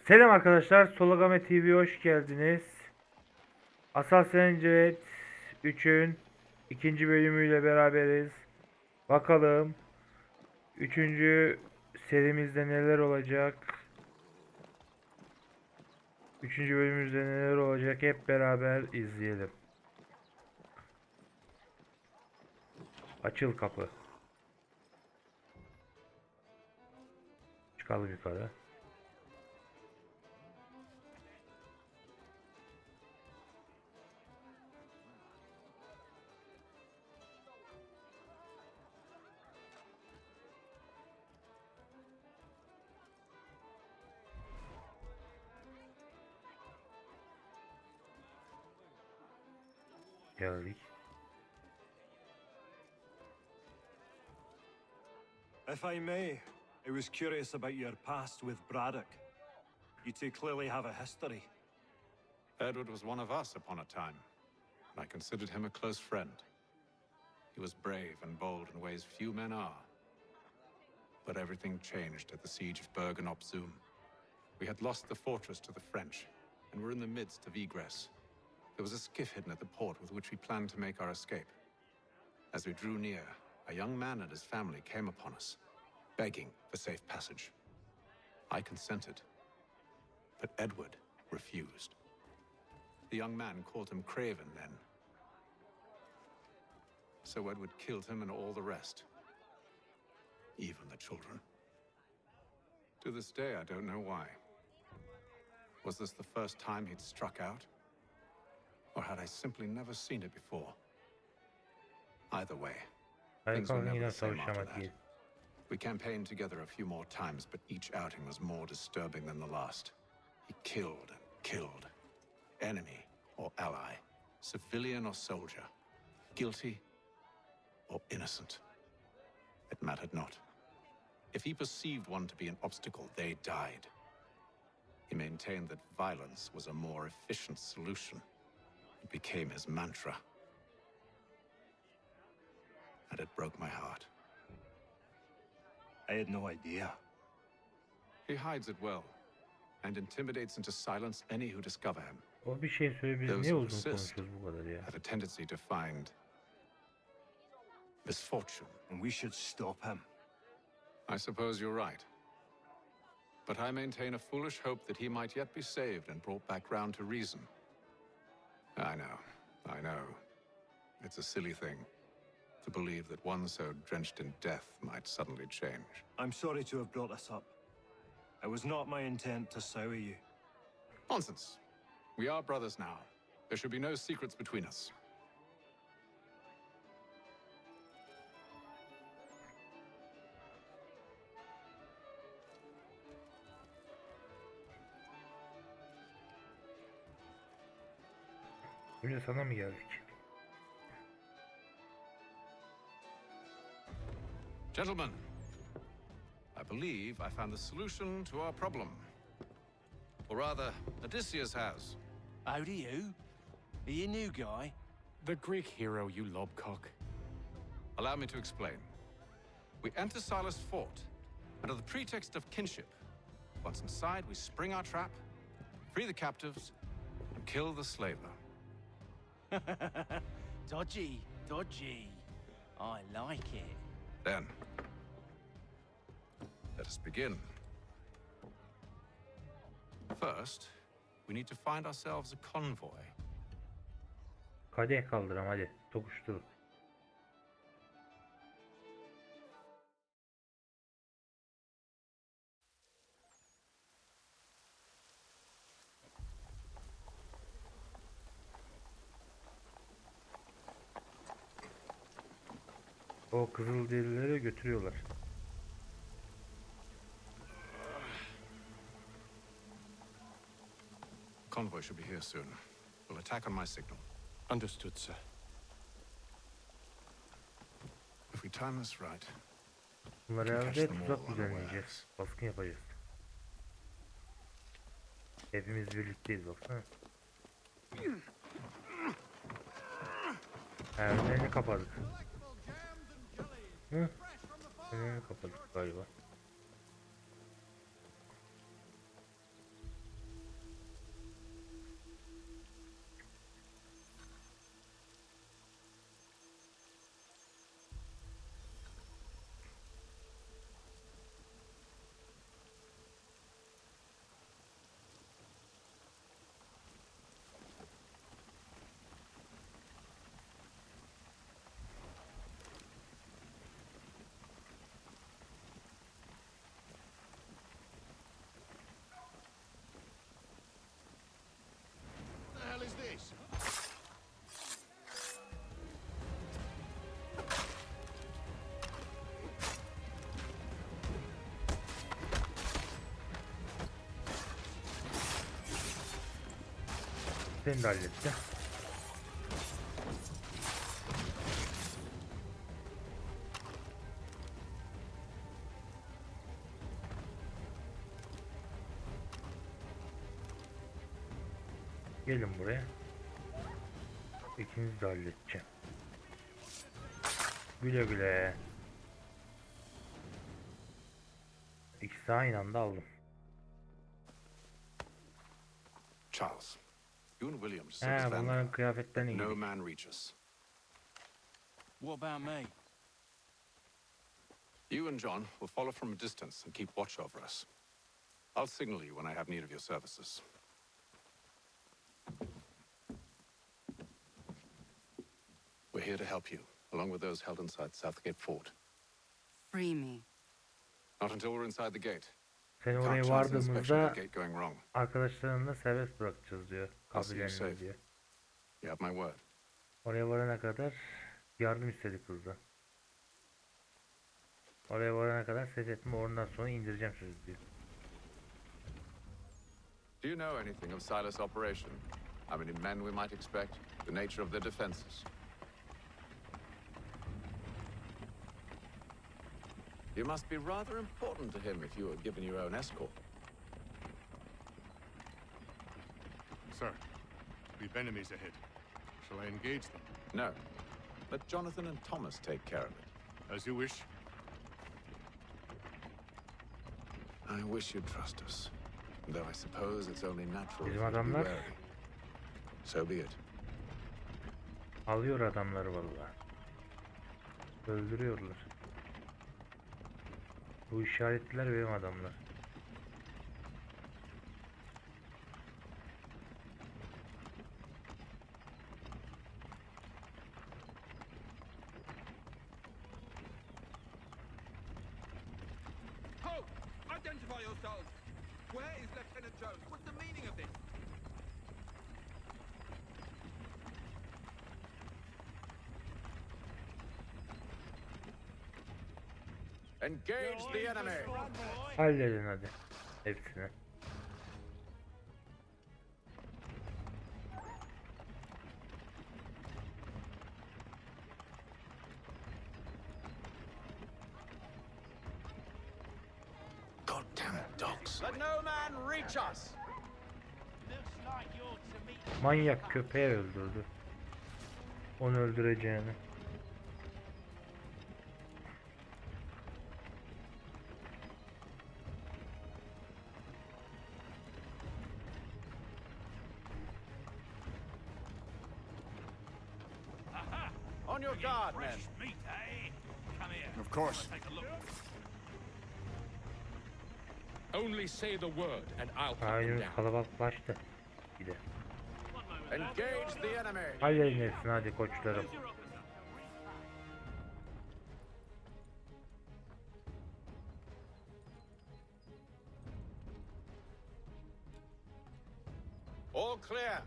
Selam arkadaşlar, Solagame TV'ye hoş geldiniz. Assassin's 3'ün ikinci bölümüyle beraberiz. Bakalım 3. serimizde neler olacak? 3. bölümümüzde neler olacak hep beraber izleyelim. Açıl kapı. Çıkalım yukarı. Geldik. If I may, I was curious about your past with Braddock. You two clearly have a history. Edward was one of us upon a time, and I considered him a close friend. He was brave and bold in ways few men are. But everything changed at the siege of Bergen op Zoom. We had lost the fortress to the French, and were in the midst of egress. There was a skiff hidden at the port with which we planned to make our escape. As we drew near, a young man and his family came upon us, begging for safe passage. I consented, but Edward refused. The young man called him Craven then. So Edward killed him and all the rest, even the children. To this day, I don't know why. Was this the first time he'd struck out? Or had I simply never seen it before? Either way, things were never the same after that. We campaigned together a few more times, but each outing was more disturbing than the last. He killed and killed. Enemy or ally, civilian or soldier, guilty or innocent. It mattered not. If he perceived one to be an obstacle, they died. He maintained that violence was a more efficient solution. It became his mantra. And it broke my heart. I had no idea. He hides it well, and intimidates into silence any who discover him. O bir şey söyle, biz Those niye who uzun persist konuşuyoruz bu kadar ya? have a tendency to find misfortune. And we should stop him. I suppose you're right. But I maintain a foolish hope that he might yet be saved and brought back round to reason. I know. It's a silly thing to believe that one so drenched in death might suddenly change. I'm sorry to have brought this up. It was not my intent to sour you. Nonsense. We are brothers now. There should be no secrets between us. Önce sana mı geldik? Gentlemen, I believe I found the solution to our problem. Or rather, Odysseus has. How do you? Are you a new guy? The Greek hero, you lobcock. Allow me to explain. We enter Silas' fort, under the pretext of kinship. Once inside, we spring our trap, free the captives, and kill the slaver. Dodgy. I like it. Then, let us begin. First, we need to find ourselves a convoy. Kadeh kaldıram hadi. Tokuştur. O kızıl derileri götürüyorlar. Convoy should be here soon. We'll attack on my signal. Understood, sir. If we time this right, Bunlar can herhalde catch them all tuzak unawares. düzenleyeceğiz. Baskın yapacağız. Hepimiz birlikteyiz baksana. Önlerini kapadık. Hı? Önlerini kapadık galiba. Seni de halletti. Gelin buraya. İkinizi de halledeceğim. Güle güle. İkisi aynı anda aldım. Charles, you and William just He, stand bunların there. kıyafetlerini No giydik. man reach us. What about me? You and John will follow from a distance and keep watch over us. I'll signal you when I have need of your services. We're here to help you, along with those held inside Southgate Fort. Free me. Not until we're inside the gate. Seni Can't oraya chance an inspection of vardığımızda the gate going wrong. arkadaşlarınla serbest bırakacağız diyor. I'll see you Kabulenmez safe. diyor. You have my word. Oraya varana kadar yardım istedik kızdan. Oraya varana kadar ses etme, oradan sonra indireceğim sözü diyor. Do you know anything of Silas' operation? How many men we might expect? The nature of their defenses? You must be rather important to him if you were given your own escort. Sir, we've enemies ahead. Shall I engage them? No. Let Jonathan and Thomas take care of it. As you wish. I wish you'd trust us. Though I suppose it's only natural Bizim for you to be adamlar wary. So be it. alıyor adamları vallahi. Öldürüyorlar. Bu işaretliler benim adamlar. Halt! Identify yourselves! Where is Lieutenant Jones? What's the meaning of this? Engage the enemy! Halledin hadi. Hepsini. Goddamn dogs. Let no man reach us! Looks like you're to meet... Manyak köpeği öldürdü. Onu öldüreceğini. On your guard, men. Meat, eh? Come here. Of course. Take a look. Only say the word and I'll cut them Ailemiz down. kalabalıklaştı. Bir de. Engage the enemy! Halledin hepsini hadi koçlarım. All clear!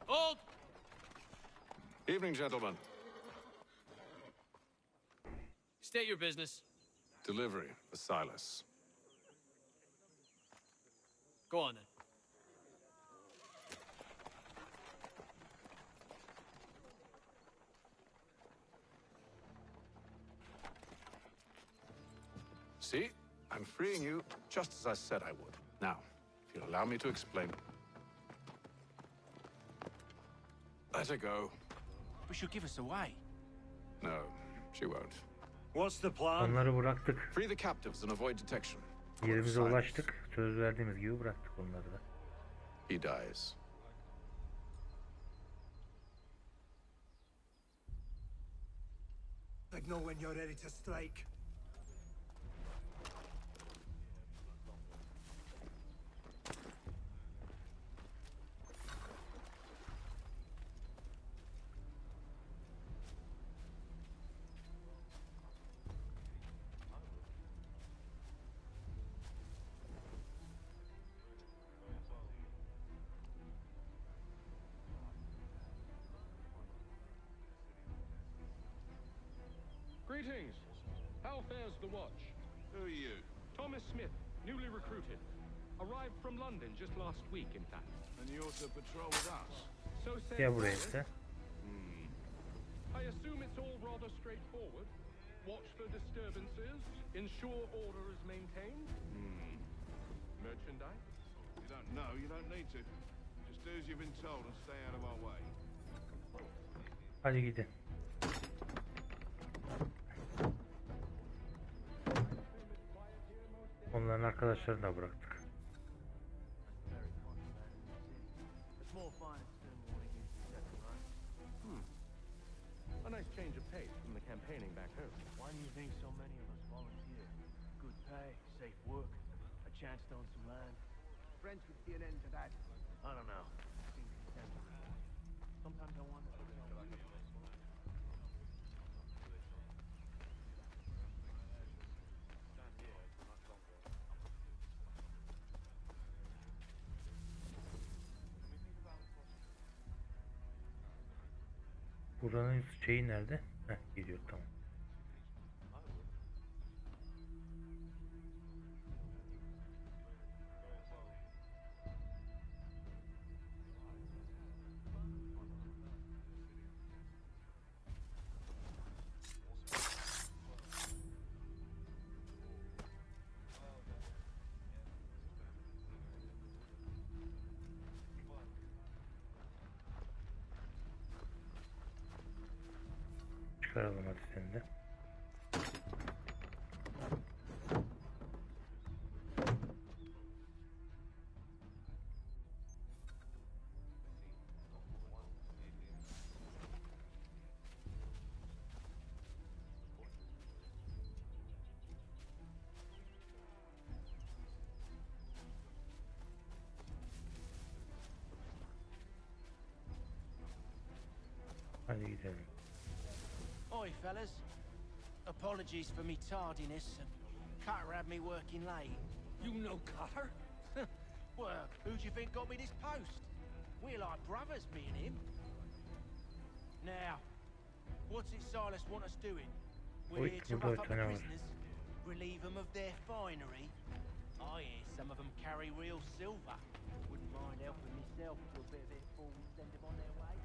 Hold! Evening, gentlemen. State your business. Delivery for Silas. Go on then. See? I'm freeing you just as I said I would. Now, if you'll allow me to explain. Let her go. But she'll give us away. No, she won't. What's the plan? Onları bıraktık. Free the captives and avoid detection. Yerimize Silas, ulaştık. Söz verdiğimiz gibi bıraktık onları da. He dies. Signal when you're ready to strike. Bears the watch. Who are you? Thomas Smith, newly recruited. Arrived from London just last week, in fact. And you're to patrol with us? So says Gel buraya Harris. işte. I assume it's all rather straightforward. Watch for disturbances, ensure order is maintained. Merchandise? You don't know, you don't need to. Just do as you've been told and stay out of our way. Hadi gidin. Onların arkadaşlarını da bıraktık. It's more fun to spend morning into the second run. A nice change of pace from the campaigning back home. Why do you think so many of us volunteer? Good pay, safe work, a chance to own some land. Friends would see an end to that. I don't know. Seems contemporary. Sometimes I wonder. Buranın şeyi nerede? Heh, gidiyor tamam. Çıkaralım hadi seni de. Hadi gidelim. Oi, fellas. Apologies for me tardiness. Carter had me working late. You know Cutter? Well, who do you think got me this post? We're like brothers, me and him. Now, what's it Silas want us doing? We're Oy, here to burada rough up the tane var. prisoners, relieve them of their finery. I hear some of them carry real silver. Wouldn't mind helping myself to a bit of it before we send them on their way.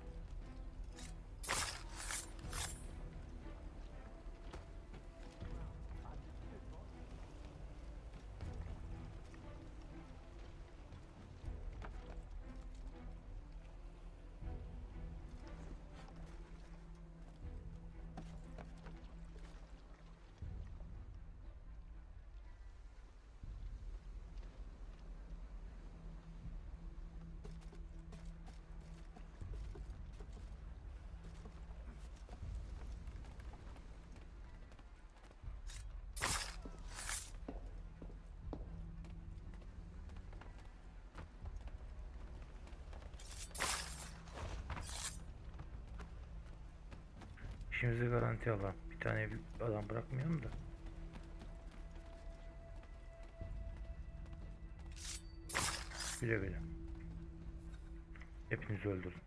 İşimizi garanti alalım. Bir tane adam bırakmayalım da. Güle güle. Hepinizi öldürün.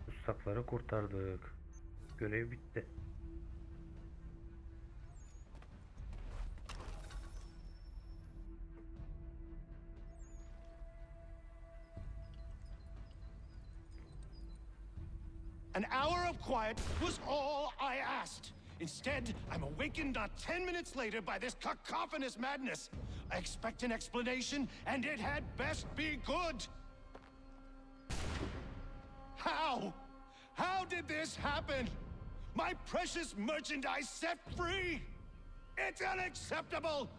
Tutsakları kurtardık. Görev bitti. An hour of quiet was all I asked. Instead, I'm awakened not 10 minutes later by this cacophonous madness. I expect an explanation, and it had best be good. How? How did this happen? My precious merchandise set free! It's unacceptable!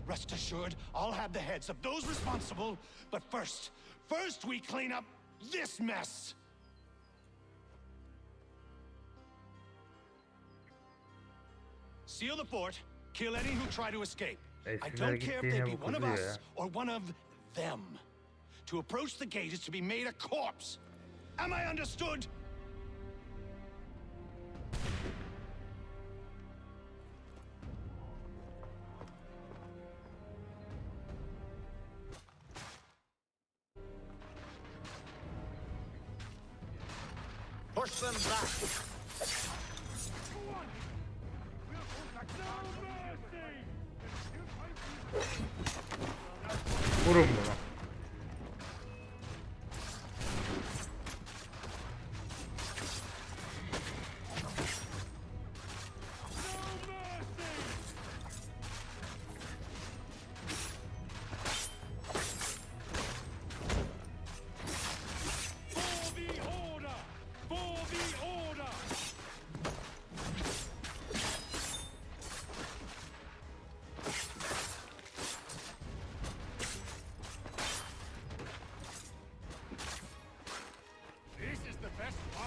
Rest assured, I'll have the heads of those responsible, but first we clean up this mess! Seal the fort, kill any who try to escape. I don't care if they be one of us or one of them. To approach the gate is to be made a corpse. Am I understood? push them back. Vurun buna.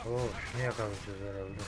Oo, şunu yakalayacağız herhalde.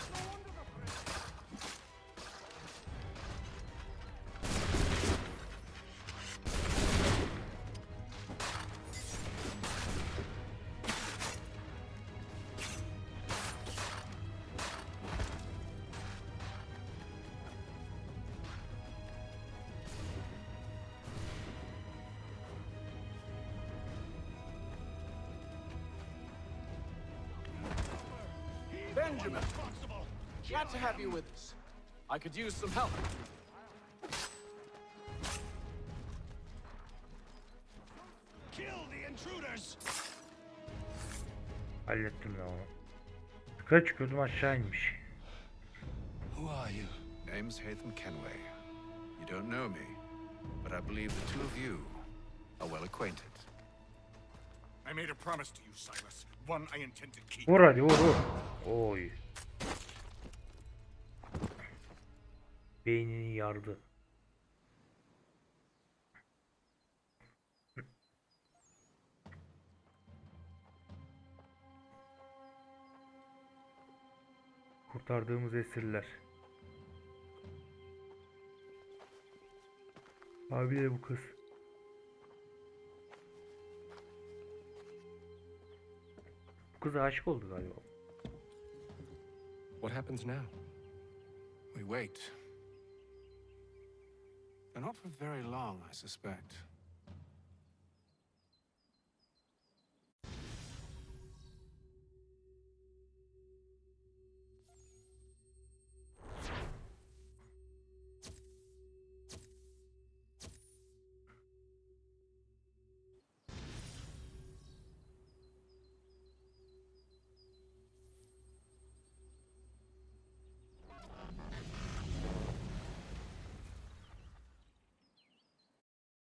Benjamin, glad to have you with us. I could use some help. Kill the intruders! Hallettim lan onu. Yukarı çıkıyordum, aşağı inmiş. Who are you? Name's Hatham Kenway. You don't know me, but I believe the two of you are well acquainted. I made a promise to you, Silas. One I intend to keep. Vur hadi, vur vur. Oy. Beynini yardı. Kurtardığımız esirler. Abi de bu kız. Bu kıza aşık oldu galiba. What happens now? We wait. But not for very long, I suspect.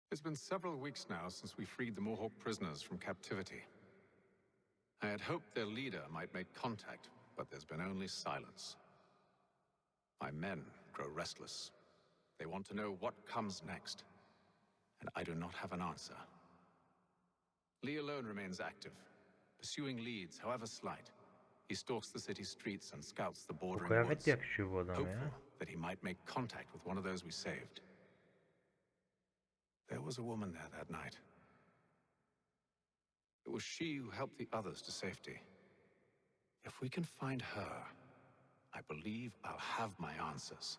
It's been several weeks now since we freed the Mohawk prisoners from captivity. I had hoped their leader might make contact, but there's been only silence. My men grow restless. They want to know what comes next, and I do not have an answer. Lee alone remains active, pursuing leads, however slight. He stalks the city streets and scouts the bordering woods, yakışıyor bu adama ya. hopeful that he might make contact with one of those we saved. There was a woman there that night. It was she who helped the others to safety. If we can find her, I believe I'll have my answers.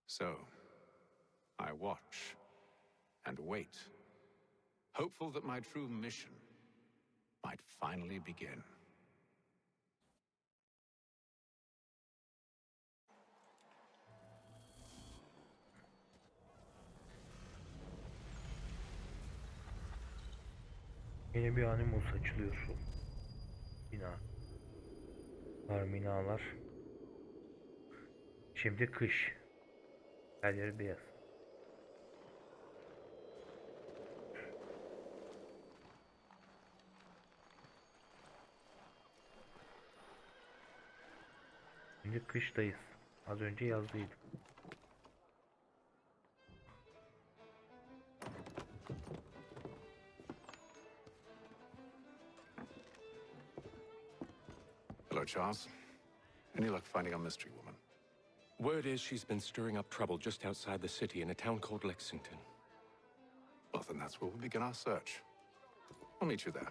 So, I watch and wait, hopeful that my true mission might finally begin. Yeni bir animus açılıyor şu bina. Binalar. Şimdi kış. Her yer beyaz. Şimdi kıştayız. Az önce yazdıydık. Hello, Charles. Any luck finding our mystery woman? Word is she's been stirring up trouble just outside the city in a town called Lexington. Well, then that's where we'll begin our search. I'll meet you there.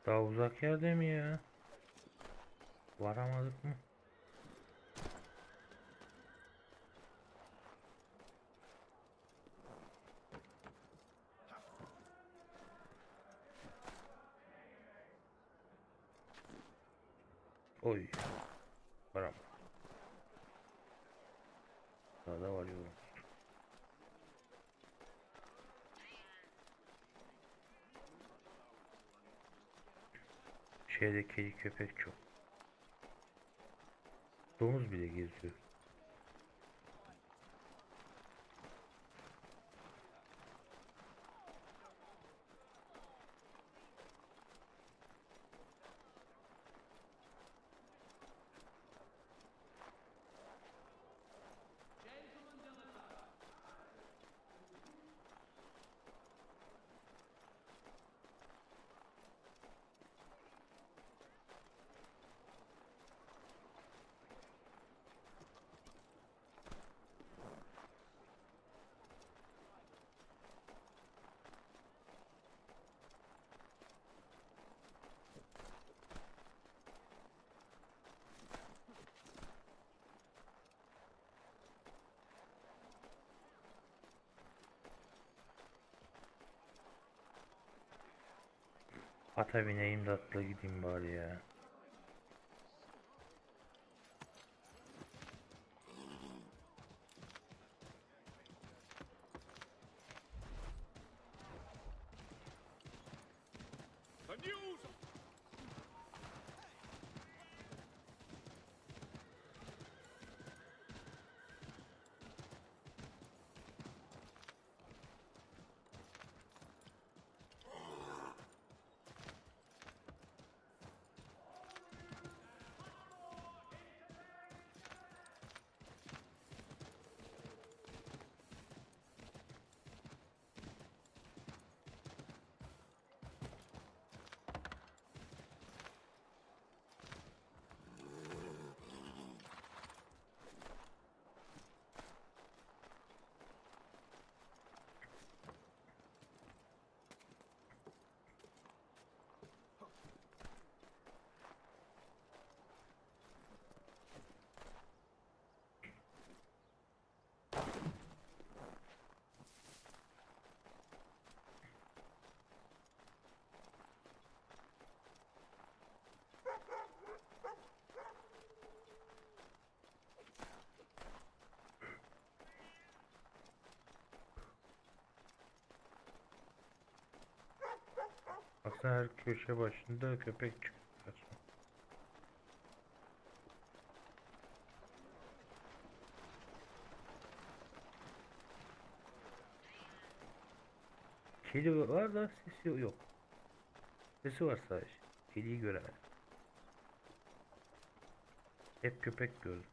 Daha uzak yerde mi ya? Varamadık mı? Oy. Varam. Daha da varıyorum. Şeyde kedi köpek çok. Domuz bile geziyor. Ata bineyim de atla gideyim bari ya. Baksana her köşe başında köpek çıkıyor. Kedi var da sesi yok. Sesi var sadece. Kediyi göremedim. Hep köpek gördüm.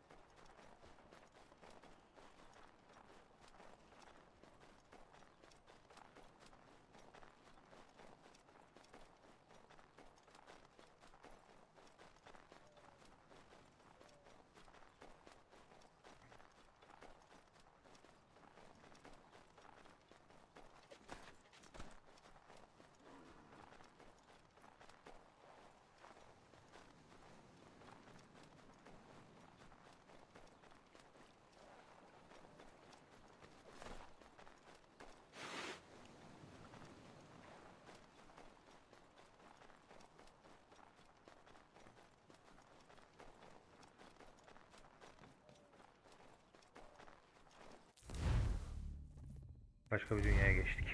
Başka bir dünyaya geçtik.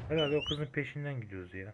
Herhalde o kızın peşinden gidiyoruz ya.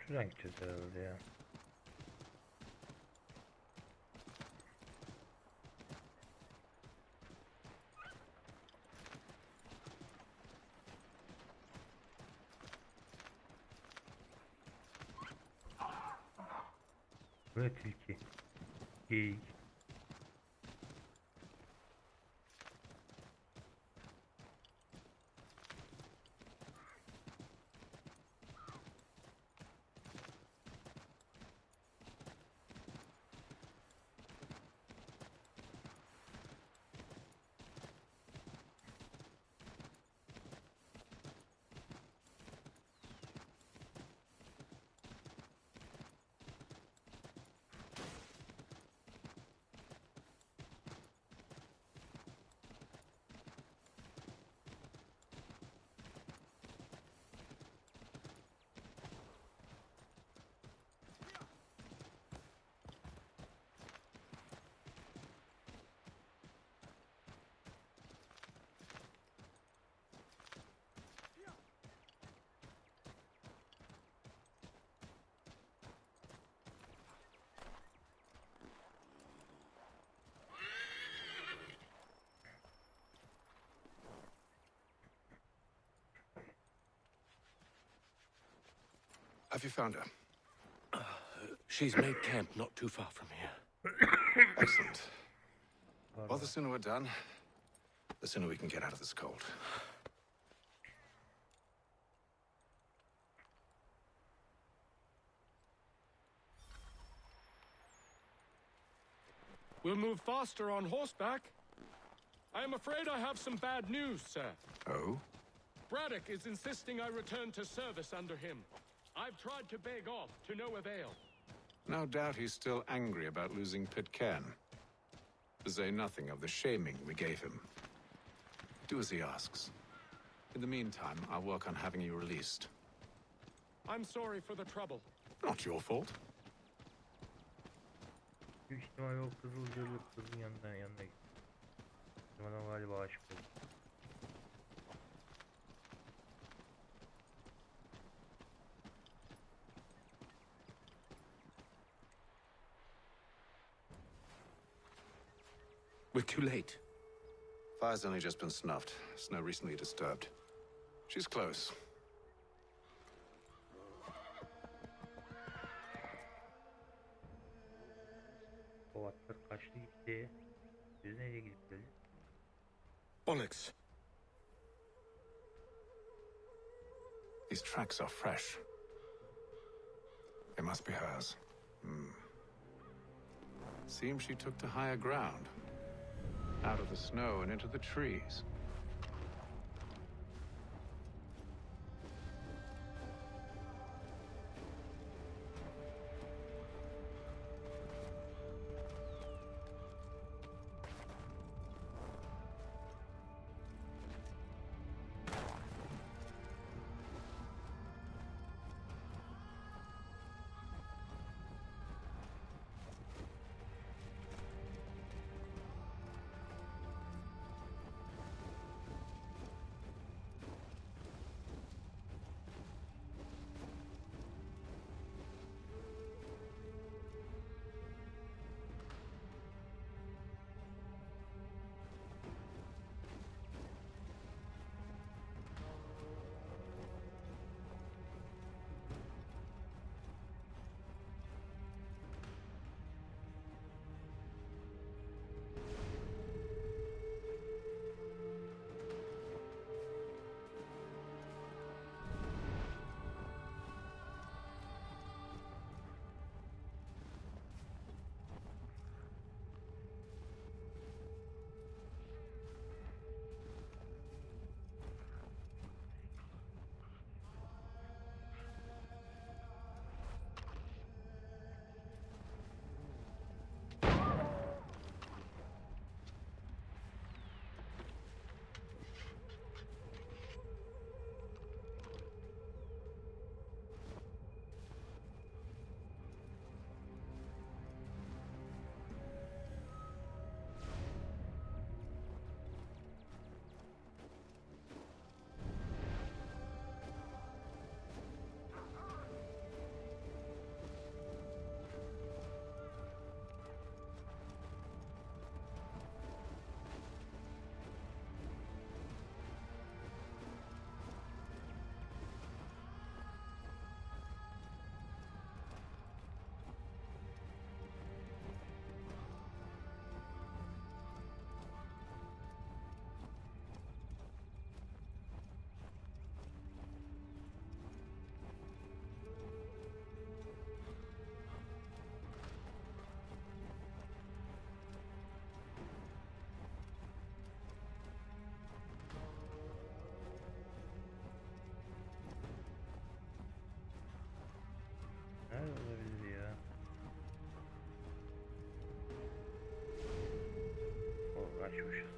Şuradan gideceğiz herhalde ya. Ve tilki. Geyik. Have you found her? She's made camp not too far from here. Excellent. Well, the sooner we're done, the sooner we can get out of this cold. We'll move faster on horseback. I am afraid I have some bad news, sir. Oh? Braddock is insisting I return to service under him. I've tried to beg off, to no avail. No doubt he's still angry about losing Pitcairn. To say nothing of the shaming we gave him. Do as he asks. In the meantime, I'll work on having you released. I'm sorry for the trouble. Not your fault. Büyük ihtimal o kızın yanına gitti. Bana galiba aşık oldu. We're too late. Fire's only just been snuffed. Snow recently disturbed. She's close. O atlar kaçtı gitti. Biz nereye gidip geldik? Bollocks. These tracks are fresh. They must be hers. Seems she took to higher ground. Out of the snow and into the trees. açmışız.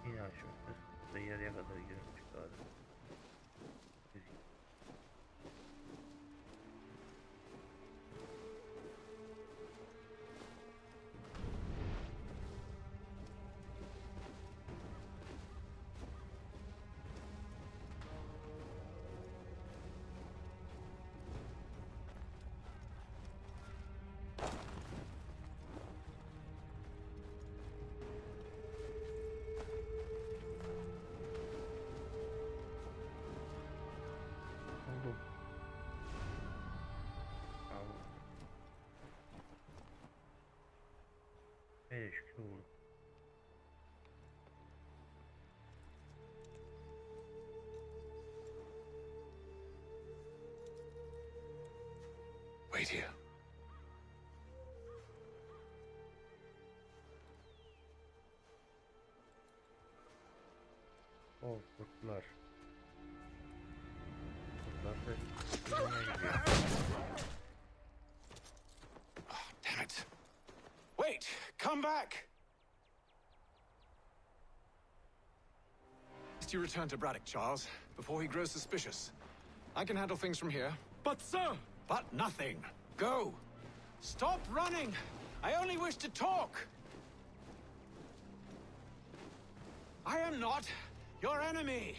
Yine açmışız. Burada yarıya kadar girmiş galiba. Oldu. Al. Hele şükür oldu. Wait here. Oh, kurtlar. Kurtlar da yanına gidiyor. Damn it. Wait! Come back! You return to Braddock, Charles, before he grows suspicious. I can handle things from here. But sir! But nothing. Go! Stop running! I only wish to talk! I am not your enemy!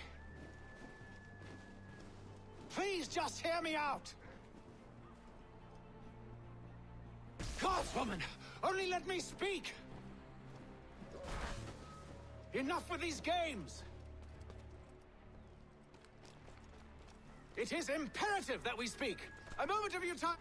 Please just hear me out! God's woman! Only let me speak! Enough with these games! It is imperative that we speak! A moment of your time!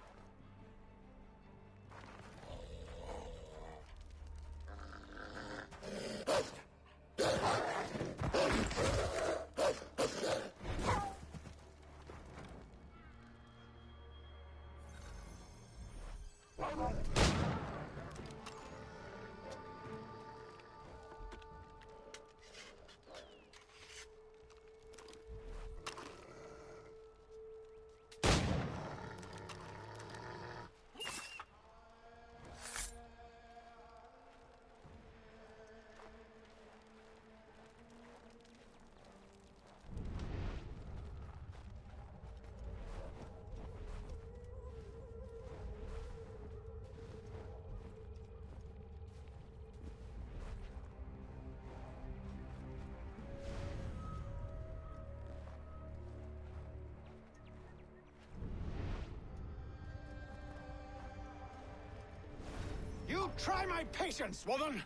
You try my patience, woman!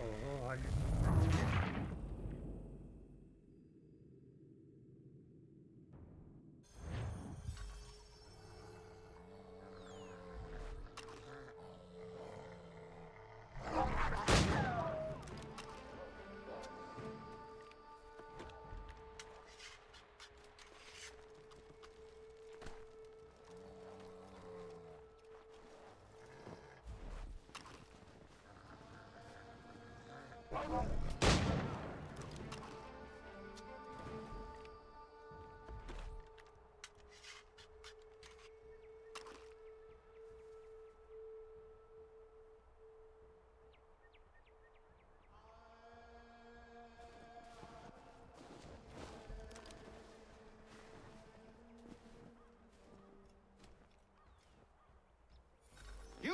Oh, hadi.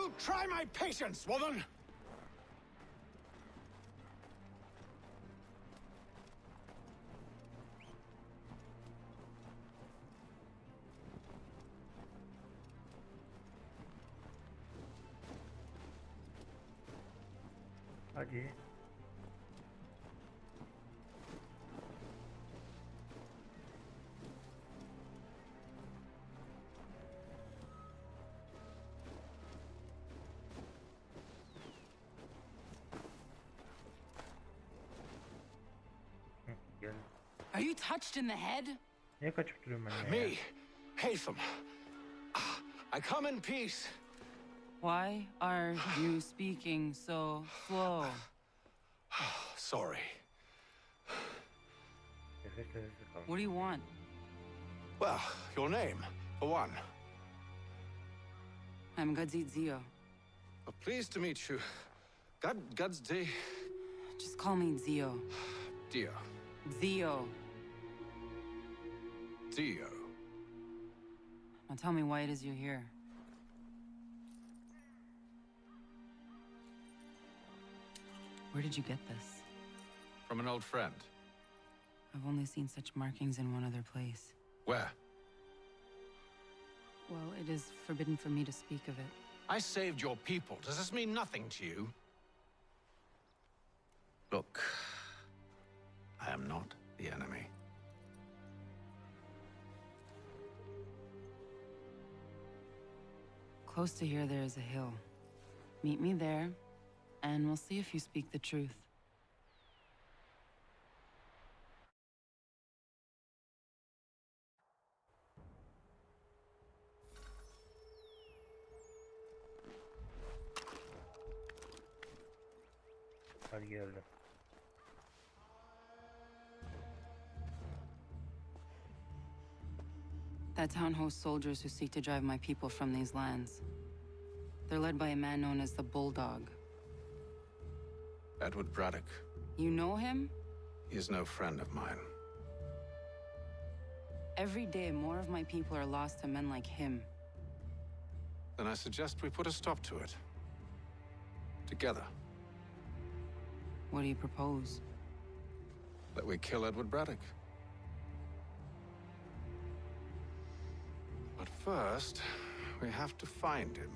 you try my patience, woman? Hadi. Gel. Are you touched in the head? Niye kaçıp duruyorum ben ya? Me, Haytham. I come in peace. Why are you speaking so slow? Sorry. Nefes nefese kal. What do you want? Well, your name, for one. I'm Gadzit Zio. Pleased to meet you. Godsday. Just call me Zio. Dio. Zio. Dio. Now tell me why it is you're here. Where did you get this? From an old friend. I've only seen such markings in one other place. Where? Well, it is forbidden for me to speak of it. I saved your people. Does this mean nothing to you? Look, I am not the enemy. Close to here, there is a hill. Meet me there, and we'll see if you speak the truth. Hadi geldim. That town hosts soldiers who seek to drive my people from these lands. They're led by a man known as the Bulldog. Edward Braddock. You know him? He is no friend of mine. Every day, more of my people are lost to men like him. Then I suggest we put a stop to it. Together. What do you propose? That we kill Edward Braddock. But first, we have to find him.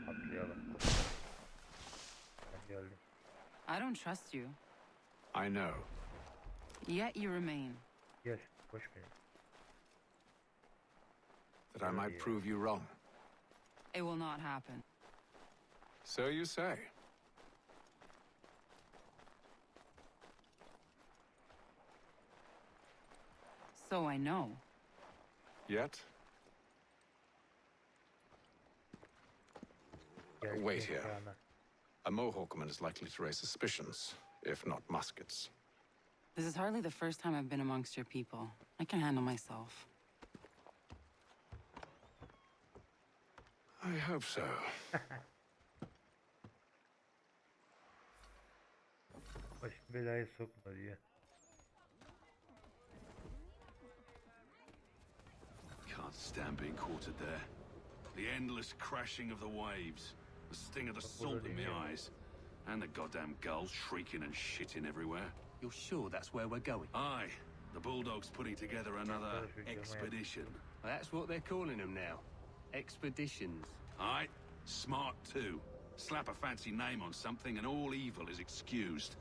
Atlayalım. Ben geldim. I don't trust you, I know. yet you remain. Gel. Koş beni. That I might prove you wrong. It will not happen. So you say. So I know. Yet? Gel, Wait gel here. ayağına. A Mohawkman is likely to raise suspicions, if not muskets. This is hardly the first time I've been amongst your people. I can handle myself. I hope so. Baş belaya sokma diye. Can't stand being quartered there. The endless crashing of the waves, the sting of the salt in my eyes, and the goddamn gulls shrieking and shitting everywhere. You're sure that's where we're going? Aye, the Bulldog's putting together another expedition. Well, that's what they're calling them now. Expeditions. Aye, smart too. Slap a fancy name on something and all evil is excused.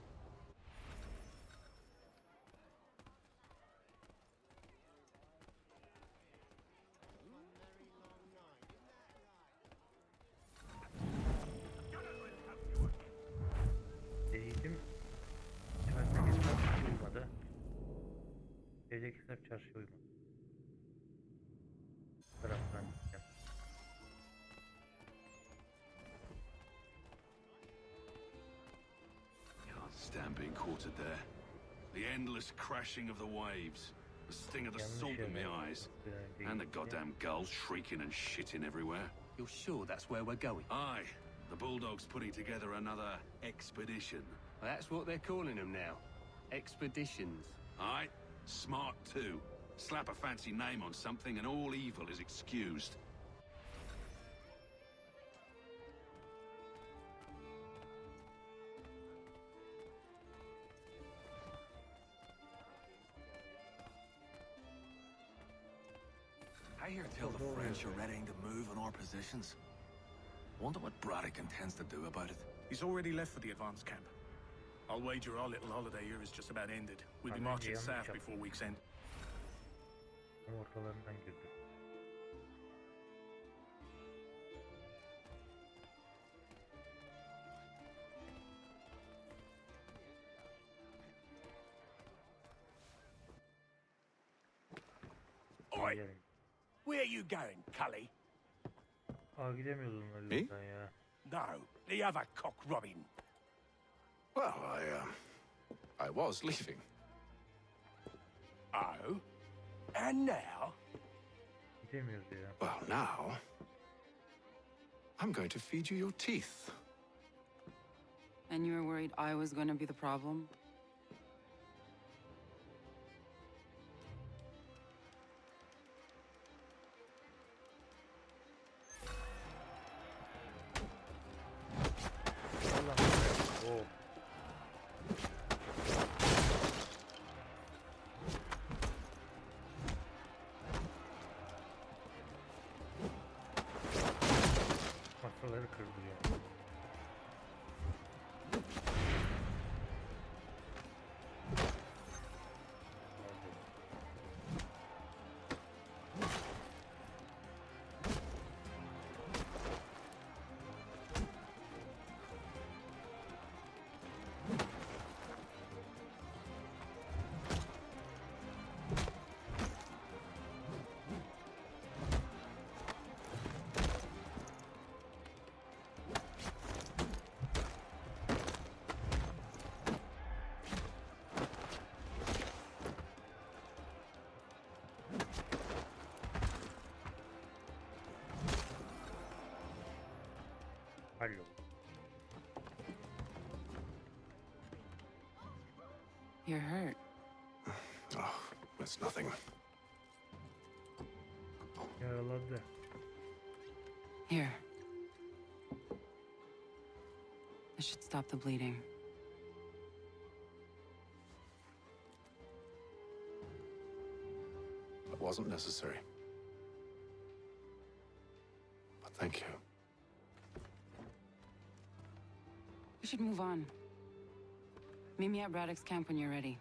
Değdim. Çarşıya çarşı uymadı. Evdeki hesap çarşıya uymadı. Bu taraftan gideceğim. Can't stand being quartered there. The endless crashing of the waves, the sting of the salt in my eyes, and the goddamn gulls shrieking and shitting everywhere. You're sure that's where we're going? Aye. The Bulldog's putting together another expedition. Well, that's what they're calling them now. Expeditions. Aye. Smart too. Slap a fancy name on something and all evil is excused. I hear tell the French are readying to move on our positions. Wonder what Braddock intends to do about it. He's already left for the advance camp. I'll wager our little holiday here is just about ended. We'll be marching south before week's end. Ortalarından girdi. Oi! Where are you going, Cully? Gidemiyoruz onlarla ya. No, the other cock robin. Well, I was leaving. Oh? And now? Gidemiyoruz ya. Well, now I'm going to feed you your teeth. And you were worried I was going to be the problem? Oh. Masaları kırdı ya. Hello. You're hurt. Oh, it's nothing. Yaraladı. Here. This should stop the bleeding. It wasn't necessary. But thank you. We should move on. Meet me at Braddock's camp when you're ready.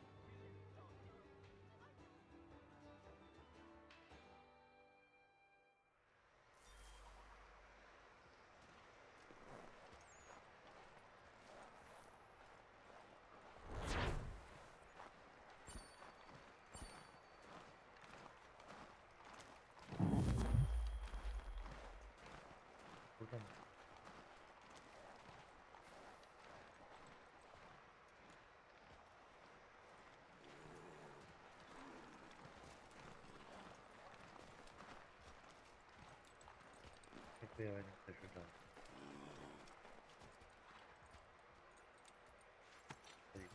Burada mı? Bekle ya, benim de şurada. Hadi.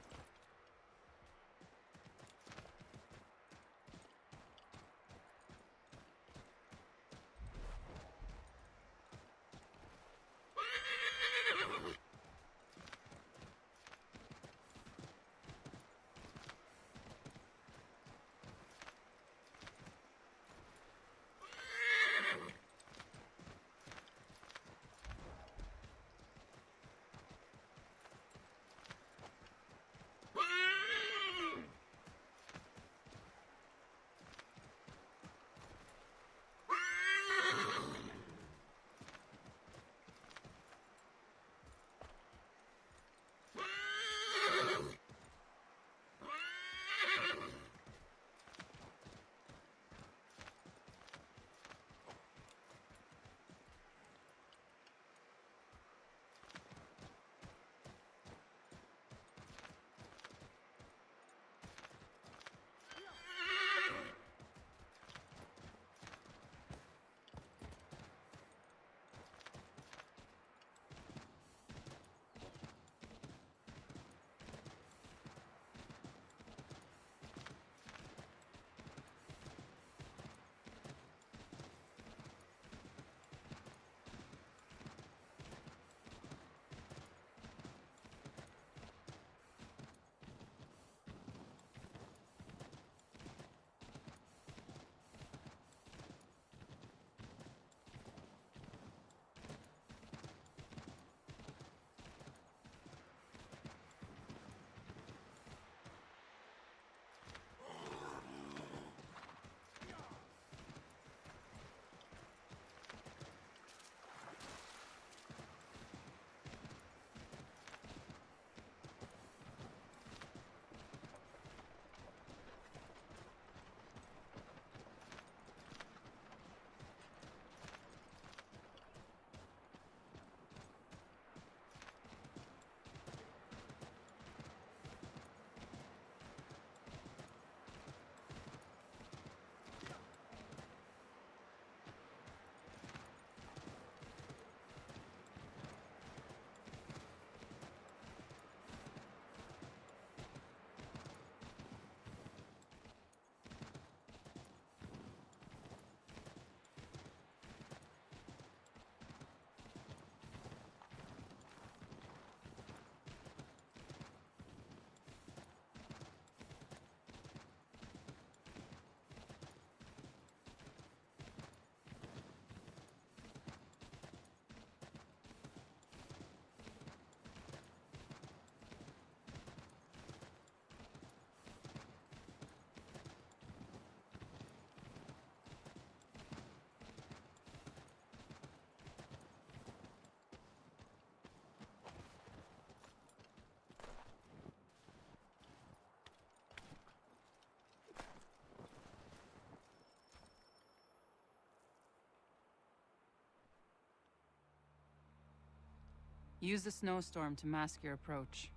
Use the snowstorm to mask your approach.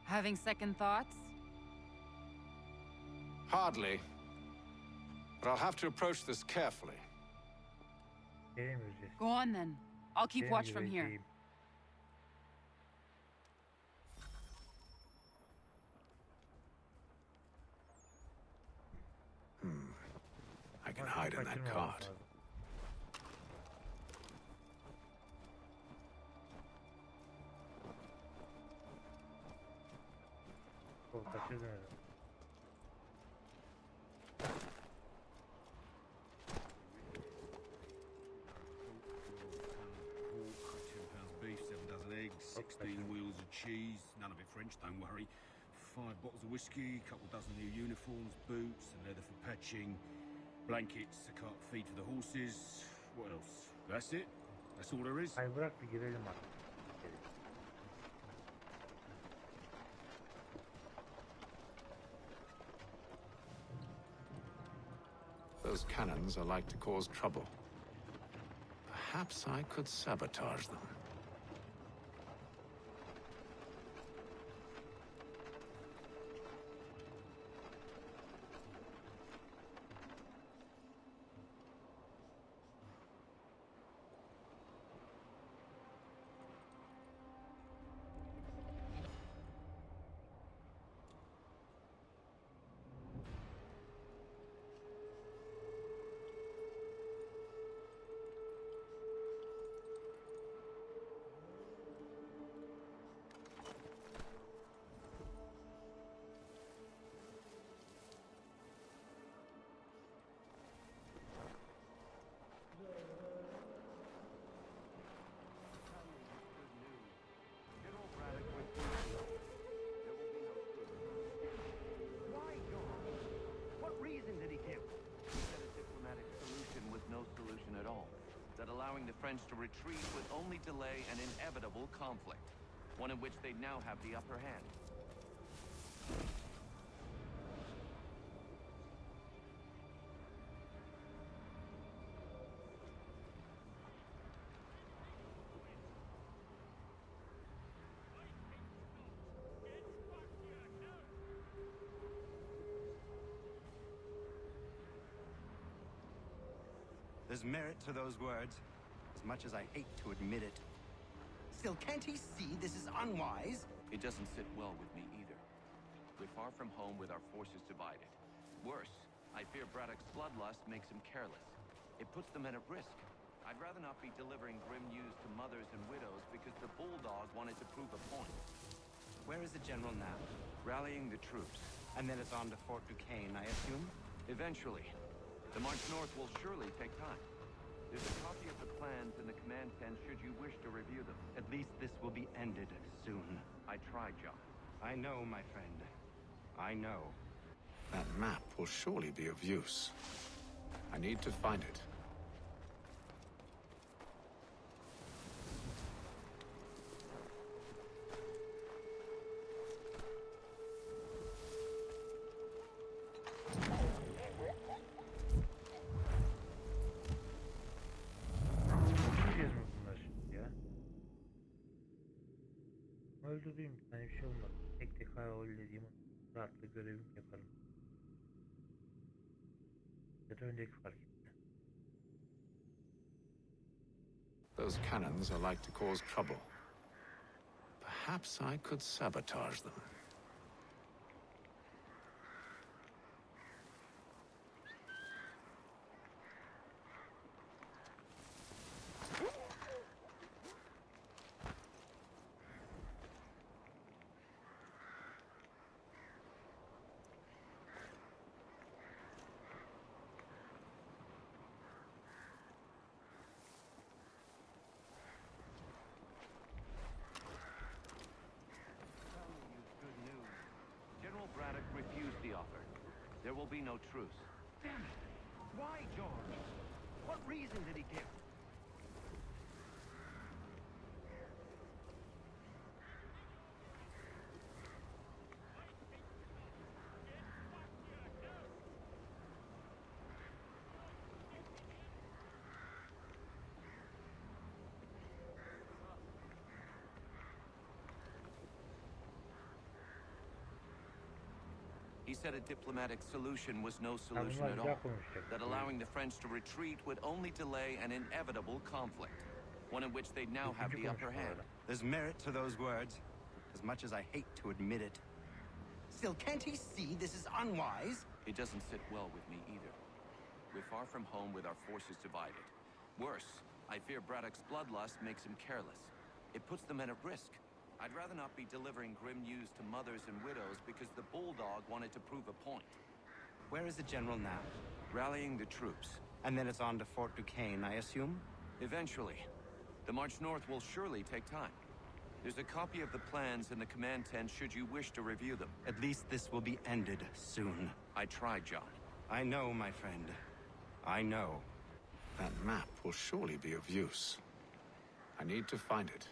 Having second thoughts? Hardly. But I'll have to approach this carefully. Go on then. I'll keep watch from here. I can hide in that cart. Beef, 7 dozen eggs, 16 wheels of cheese, none of it French, don't worry. 5 bottles of whiskey, couple dozen new uniforms, boots, and leather for patching, blankets, a cart feed for the horses. What else? That's it? That's all there is? Ay bırak bir girelim artık. Those cannons are like to cause trouble. Perhaps I could sabotage them. Allowing the French to retreat would only delay an inevitable conflict, one in which they now have the upper hand. There's merit to those words, as much as I hate to admit it. Still, can't he see this is unwise? It doesn't sit well with me either. We're far from home with our forces divided. Worse, I fear Braddock's bloodlust makes him careless. It puts the men at risk. I'd rather not be delivering grim news to mothers and widows because the bulldog wanted to prove a point. Where is the general now? Rallying the troops. And then it's on to Fort Duquesne, I assume? Eventually. The march north will surely take time. There's a copy of the plans in the command tent should you wish to review them. At least this will be ended soon. I tried, John. I know, my friend. I know. That map will surely be of use. I need to find it. Öldürdüğüm bir tane bir şey olmadı. Tek tek halledeyim. Rahatla görevimi yaparım. Ya da öndeki fark etti. Those cannons are like to cause trouble. Perhaps I could sabotage them. Braddock refused the offer. There will be no truce. Damn it! Why, George? What reason did he give? said a diplomatic solution was no solution at all. That allowing the French to retreat would only delay an inevitable conflict, one in which they'd now have the upper hand. There's merit to those words, as much as I hate to admit it. Still, can't he see this is unwise? It doesn't sit well with me either. We're far from home with our forces divided. Worse, I fear Braddock's bloodlust makes him careless. It puts the men at risk. I'd rather not be delivering grim news to mothers and widows because the bulldog wanted to prove a point. Where is the general now? Rallying the troops. And then it's on to Fort Duquesne, I assume? Eventually. The march north will surely take time. There's a copy of the plans in the command tent should you wish to review them. At least this will be ended soon. I tried, John. I know, my friend. I know. That map will surely be of use. I need to find it.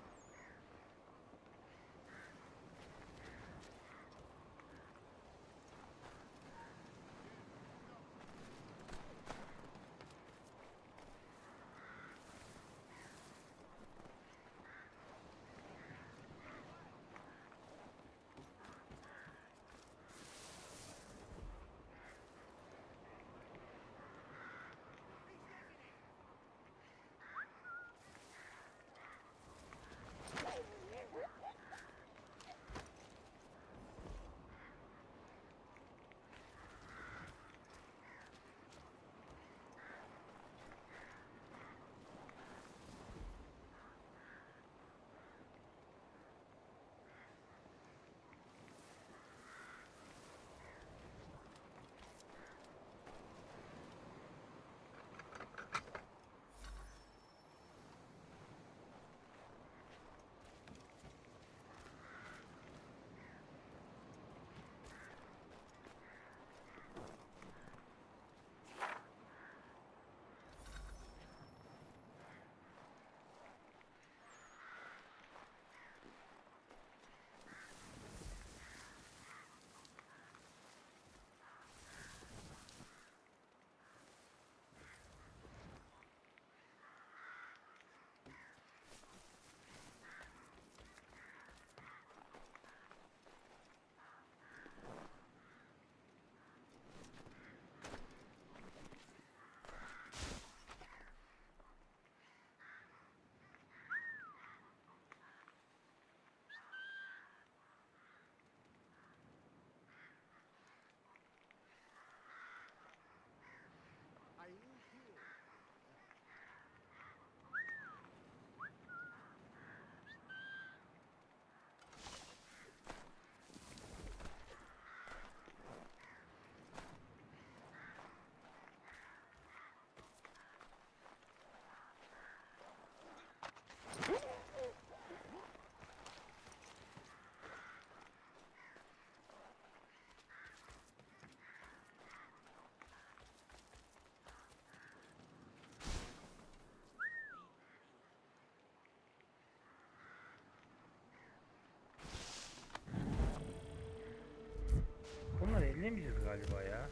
Bunları ellemeyeceğiz galiba ya.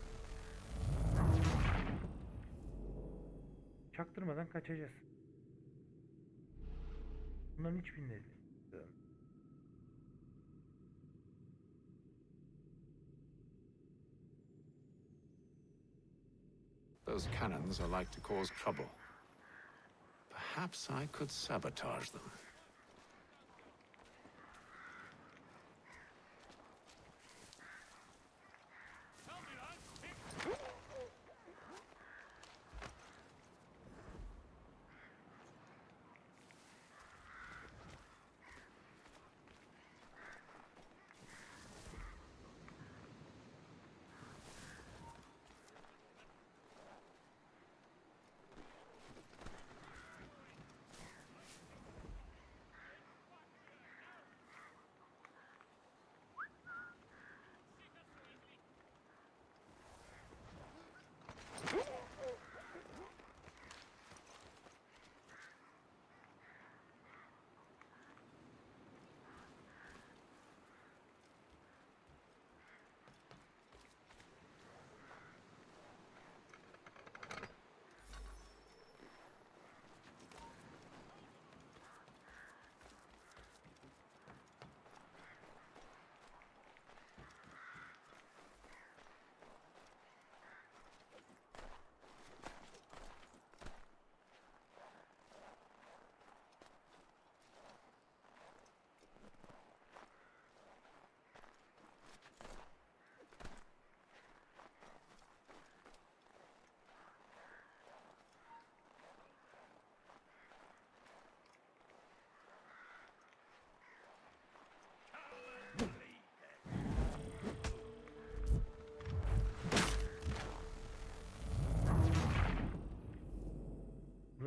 Çaktırmadan kaçacağız. Bunların hiçbirini ellemeyeceğiz. Those cannons are like to cause trouble. Perhaps I could sabotage them.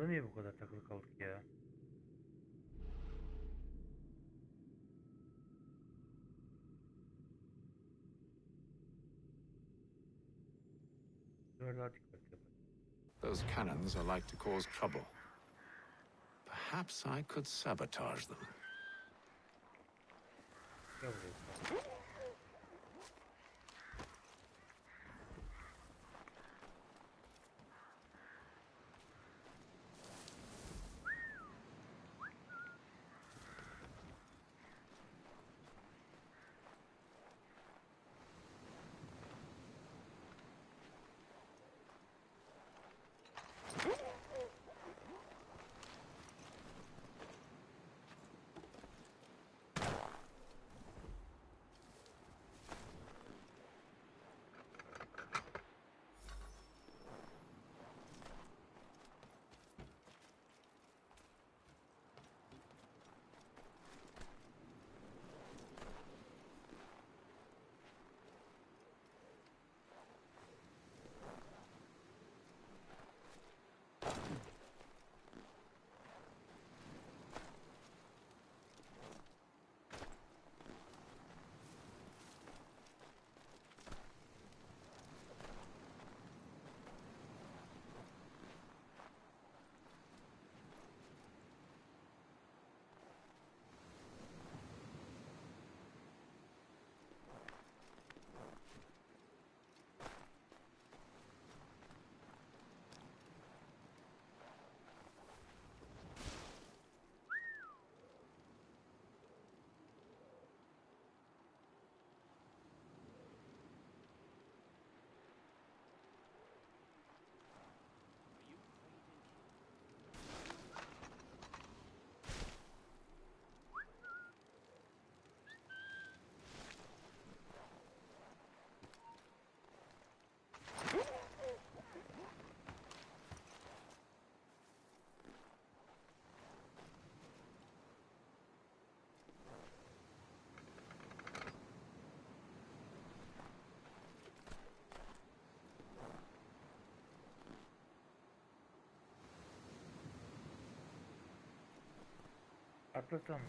Burada niye bu kadar takılı kaldık ya? Those cannons are like to cause trouble. Perhaps I could sabotage them. Atlasam mı?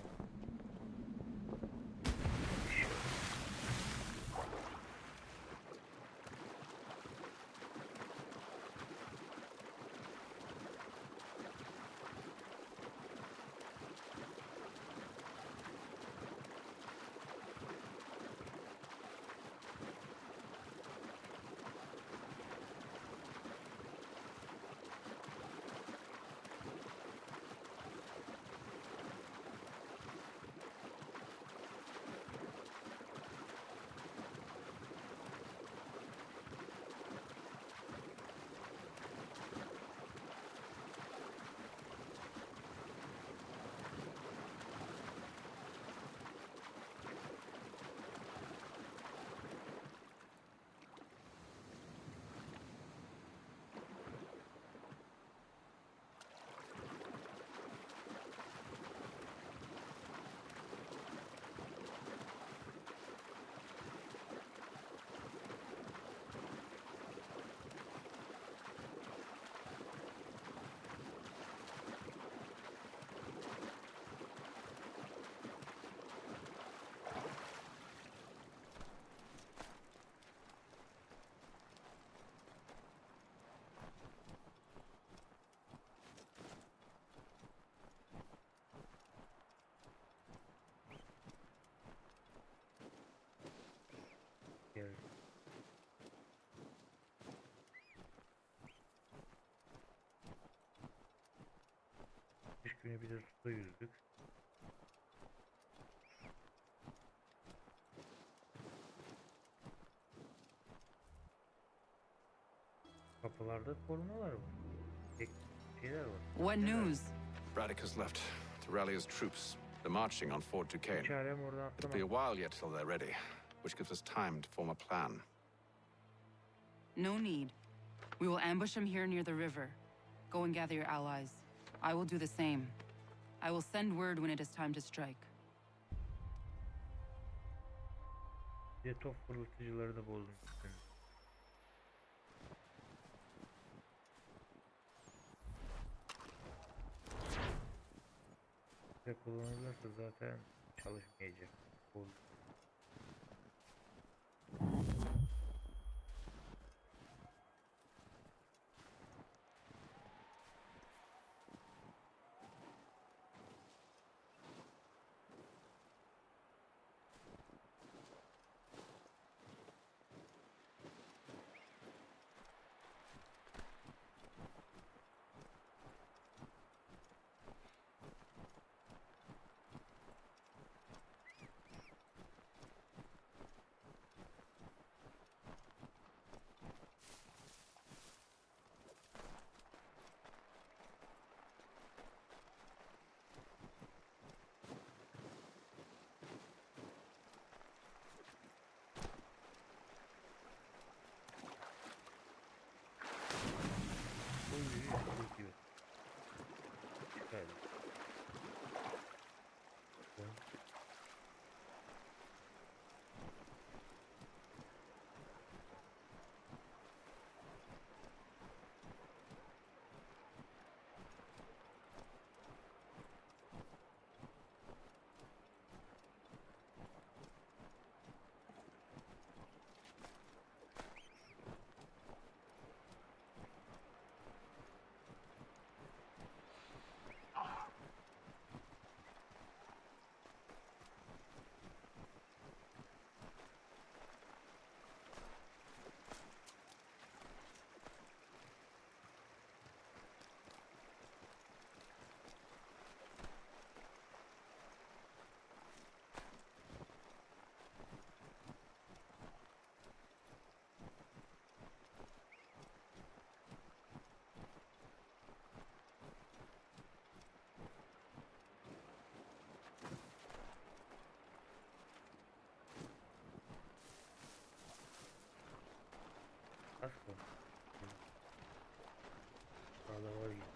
Evet. Beş güne bir de suda yüzdük. Kapılarda korumalar var. Şeyler var. What news? Braddock has left to rally his troops. They're marching on Fort Duquesne. It'll be a while yet till they're ready, which gives us time to form a plan. No need. We will ambush them here near the river. Go and gather your allies. I will do the same. I will send word when it is time to strike. Bir de top fırlatıcıları da bozdum. Ve kullanılırsa zaten çalışmayacak. Bu gibi. Şöyle. Asla. Sağda var gibi.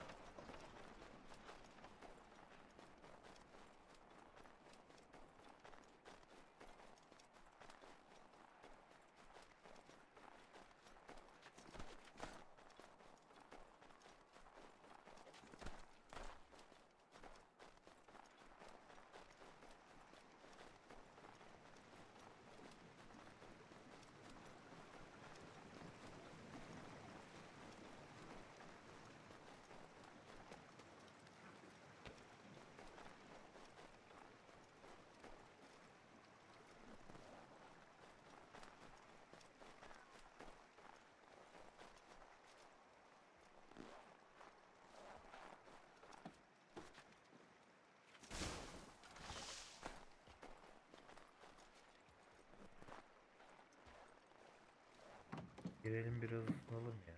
Girelim biraz ısınalım ya.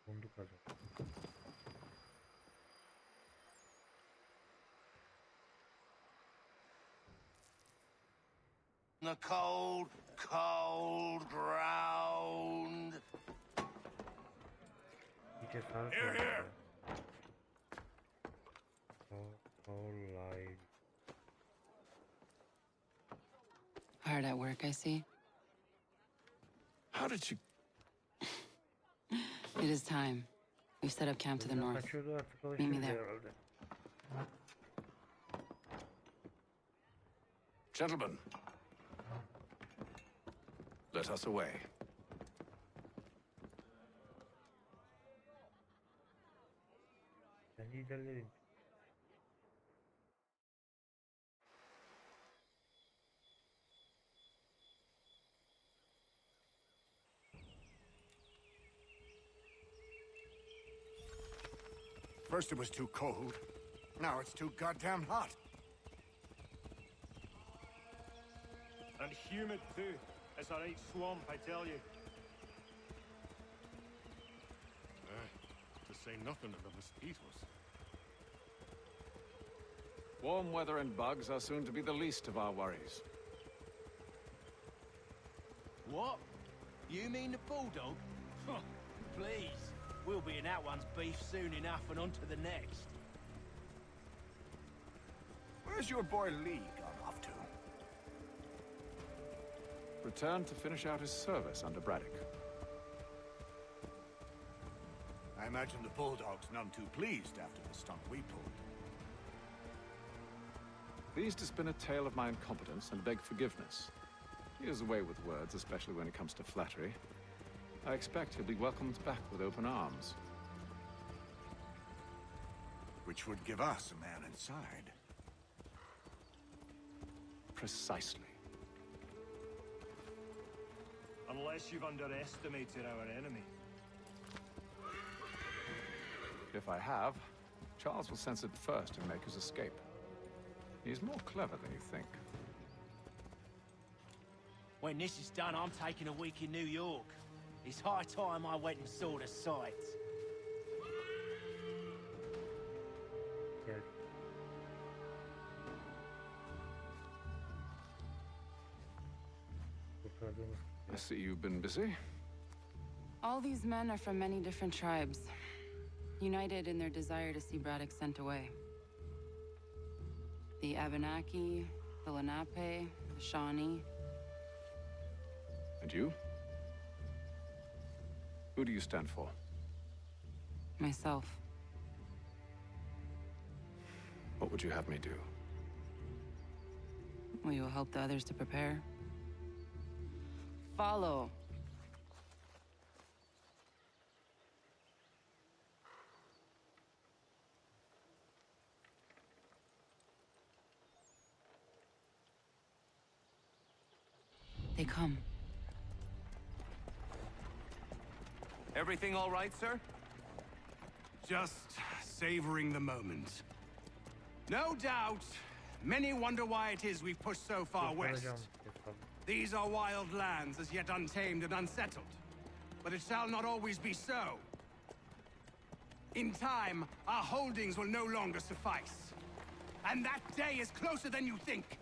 Bunduk adam. The cold, cold ground. Bir cesaret var ya. Live. Hard at work, I see. How did you... It is time. We've set up camp to the north. Meet me there. Gentlemen, let us away. Sen liderlerin. First it was too cold. Now it's too goddamn hot. And humid too. It's a right swamp, I tell you. To say nothing of the mosquitoes. Warm weather and bugs are soon to be the least of our worries. What? You mean the bulldog? Please. We'll be in that one's beef soon enough and on to the next. Where's your boy Lee gone off to? Returned to finish out his service under Braddock. I imagine the bulldog's none too pleased after the stunt we pulled. Pleased to spin a tale of my incompetence and beg forgiveness. He is away with words, especially when it comes to flattery. I expect he'll be welcomed back with open arms. Which would give us a man inside. Precisely. Unless you've underestimated our enemy. If I have, Charles will sense it first and make his escape. He's more clever than you think. When this is done, I'm taking a week in New York. It's high time I went and saw the sights. Gel. Kurtardığımız I see you've been busy. All these men are from many different tribes, united in their desire to see Braddock sent away. The Abenaki, the Lenape, the Shawnee. And you? Who do you stand for? Myself. What would you have me do? Will you help the others to prepare? Follow. They come. Everything all right, sir? Just savoring the moment. No doubt, many wonder why it is we've pushed so far west. These are wild lands, as yet untamed and unsettled. But it shall not always be so. In time, our holdings will no longer suffice. And that day is closer than you think.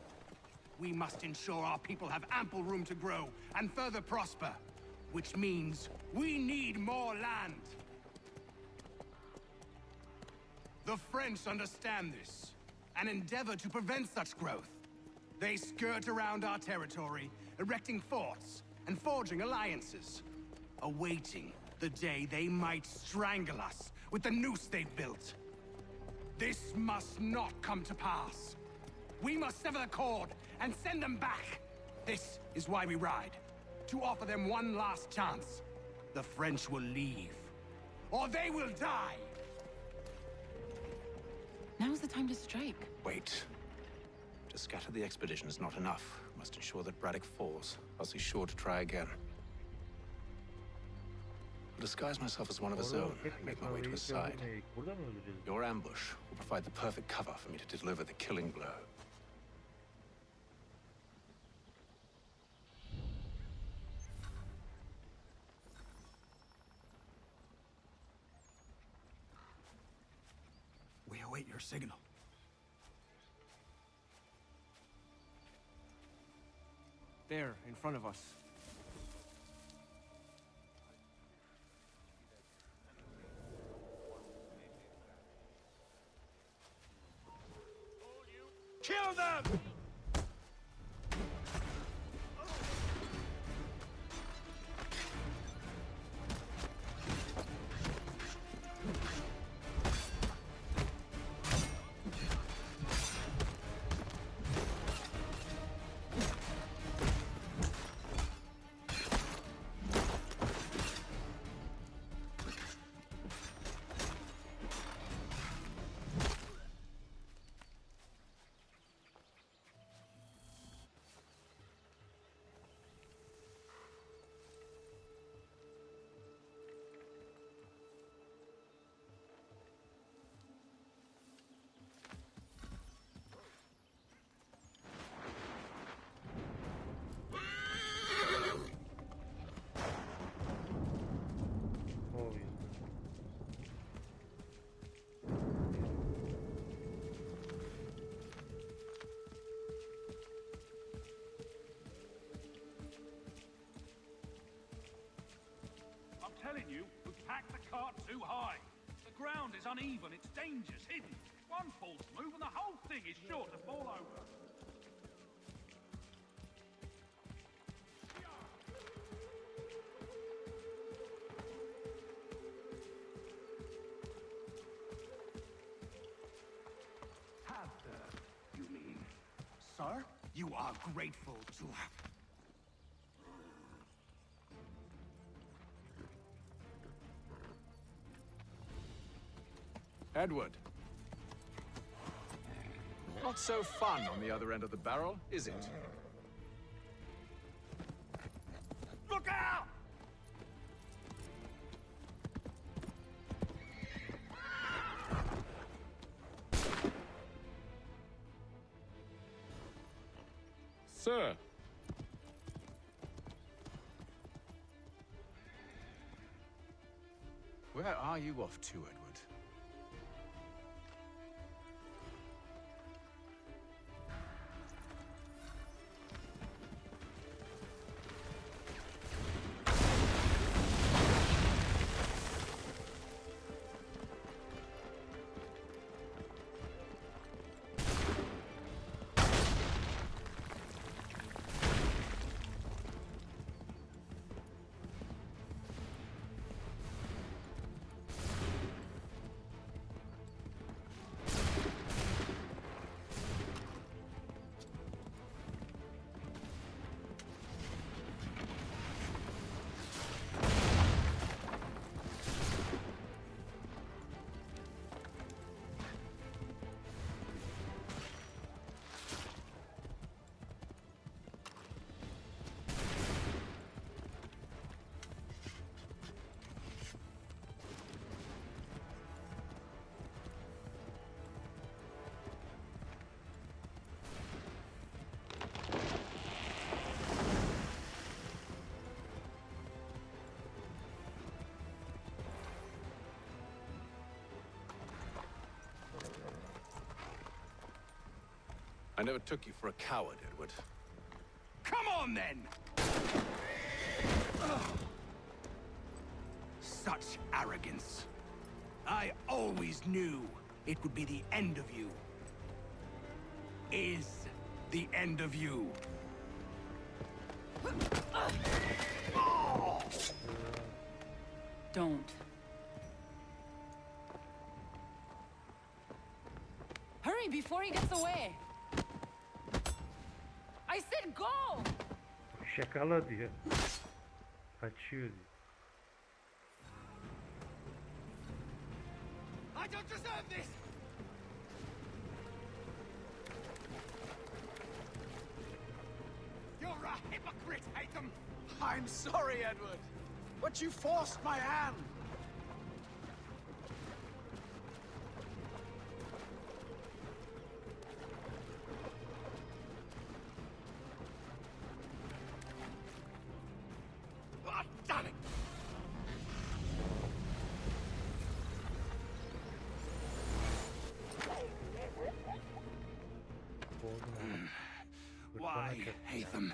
We must ensure our people have ample room to grow and further prosper. Which means we need more land. The French understand this, and endeavor to prevent such growth. They skirt around our territory, erecting forts and forging alliances, awaiting the day they might strangle us with the noose they've built. This must not come to pass. We must sever the cord and send them back. This is why we ride, to offer them one last chance. The French will leave, or they will die. Now's the time to strike. Wait. To scatter the expedition is not enough. We must ensure that Braddock falls, else he's sure to try again. I'll disguise myself as one of his own and make my way to his side. Your ambush will provide the perfect cover for me to deliver the killing blow. We await your signal. There, in front of us. Kill them! Telling you, we've packed the cart too high. The ground is uneven, it's dangerous, hidden. One false move and the whole thing is sure to fall over. Have you mean? are, you are grateful to her. Edward. Not so fun on the other end of the barrel, is it? Look out! Sir. Where are you off to, Edward? I never took you for a coward, Edward. Come on, then! Such arrogance. I always knew it would be the end of you. Is the end of you. Don't. Hurry before he gets away! I said go! Şakala diyor. Kaçıyor diyor. I don't deserve this! You're a hypocrite, Haytham! I'm sorry, Edward, but you forced my hand. Why, Haytham?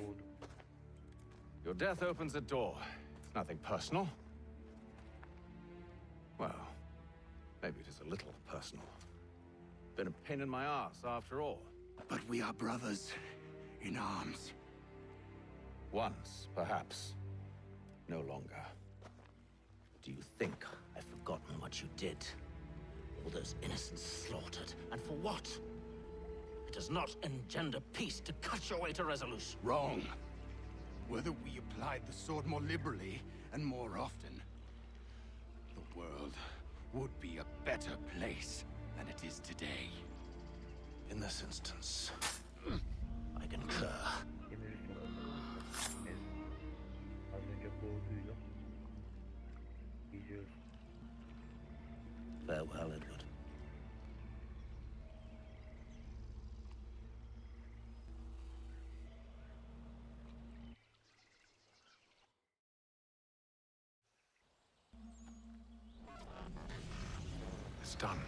Your death opens a door. It's nothing personal. Well, maybe it is a little personal. Been a pain in my ass, after all. But we are brothers in arms. Once, perhaps. No longer. Do you think I've forgotten what you did? All those innocents slaughtered, and for what? It does not engender peace to cut your way to resolution. Wrong. Whether we applied the sword more liberally and more often, the world would be a better place than it is today. In this instance, I concur. Az önce boğduydu. Gidiyoruz. Farewell, Edward. It's done.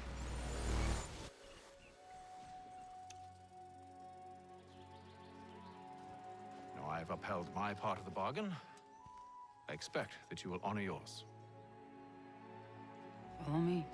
Now I've upheld my part of the bargain. I expect that you will honor yours. Follow me.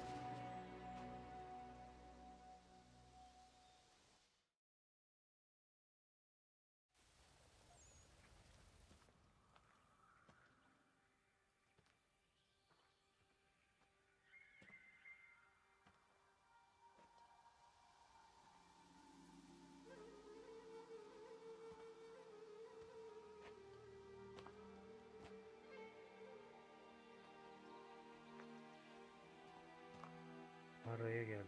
Araya geldim.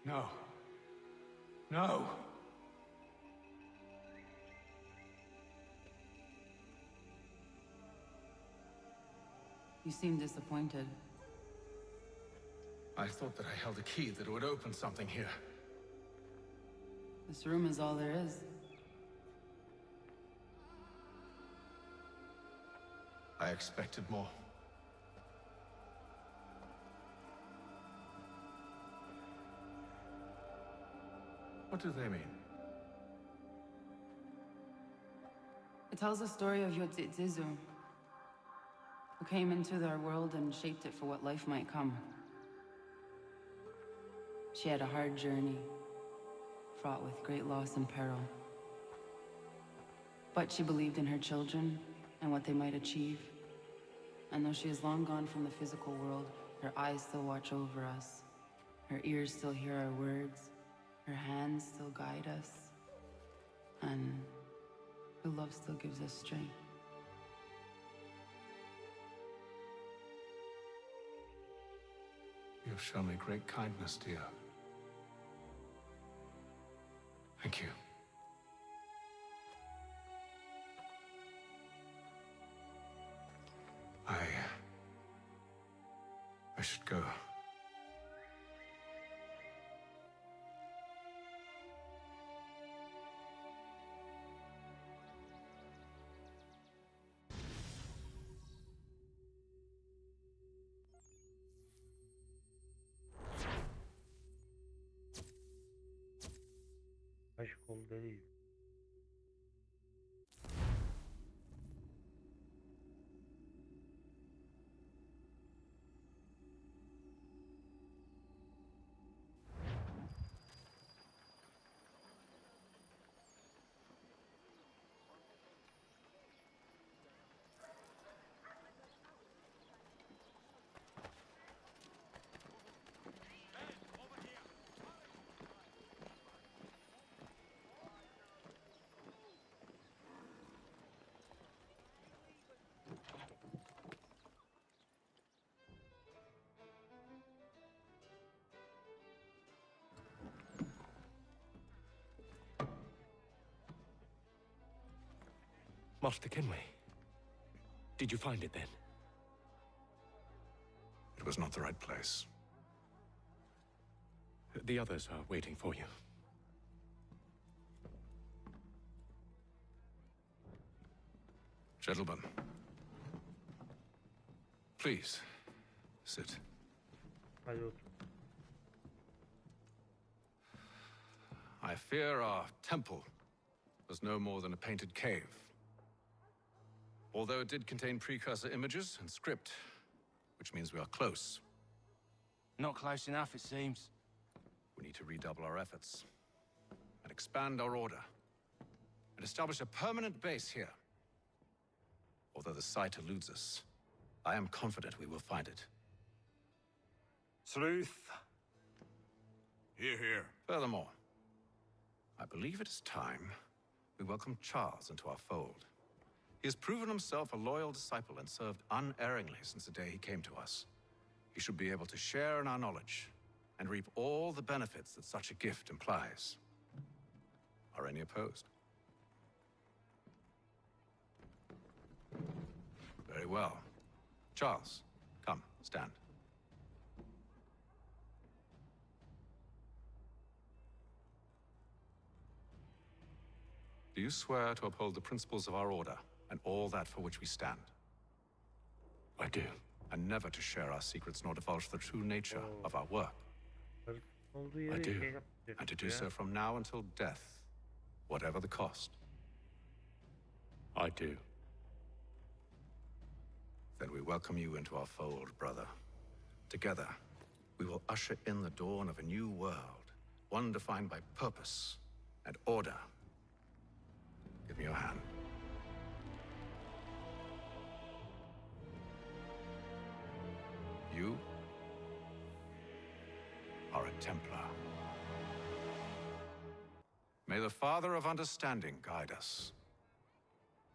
No. No! You seem disappointed. I thought that I held a key that would open something here. This room is all there is. I expected more. What do they mean? It tells the story of Yotzitzizu, who came into their world and shaped it for what life might come. She had a hard journey, fraught with great loss and peril. But she believed in her children and what they might achieve. And though she is long gone from the physical world, her eyes still watch over us. Her ears still hear our words. Her hands still guide us. And her love still gives us strength. You've shown me great kindness, dear. Thank you. I should go. Aşk ol değil. Master Kenway, did you find it then? It was not the right place. The others are waiting for you. Gentlemen, please, sit. Hadi otur. I fear our temple was no more than a painted cave. Although it did contain precursor images and script, which means we are close. Not close enough, it seems. We need to redouble our efforts and expand our order and establish a permanent base here. Although the site eludes us, I am confident we will find it. Truth. Hear, hear. Furthermore, I believe it is time we welcome Charles into our fold. He has proven himself a loyal disciple and served unerringly since the day he came to us. He should be able to share in our knowledge and reap all the benefits that such a gift implies. Are any opposed? Very well. Charles, come, stand. Do you swear to uphold the principles of our order and all that for which we stand? I do. And never to share our secrets nor divulge the true nature of our work? I do. And to do so from now until death, whatever the cost? I do. Then we welcome you into our fold, brother. Together, we will usher in the dawn of a new world, one defined by purpose and order. Give me your hand. You are a Templar. May the Father of Understanding guide us.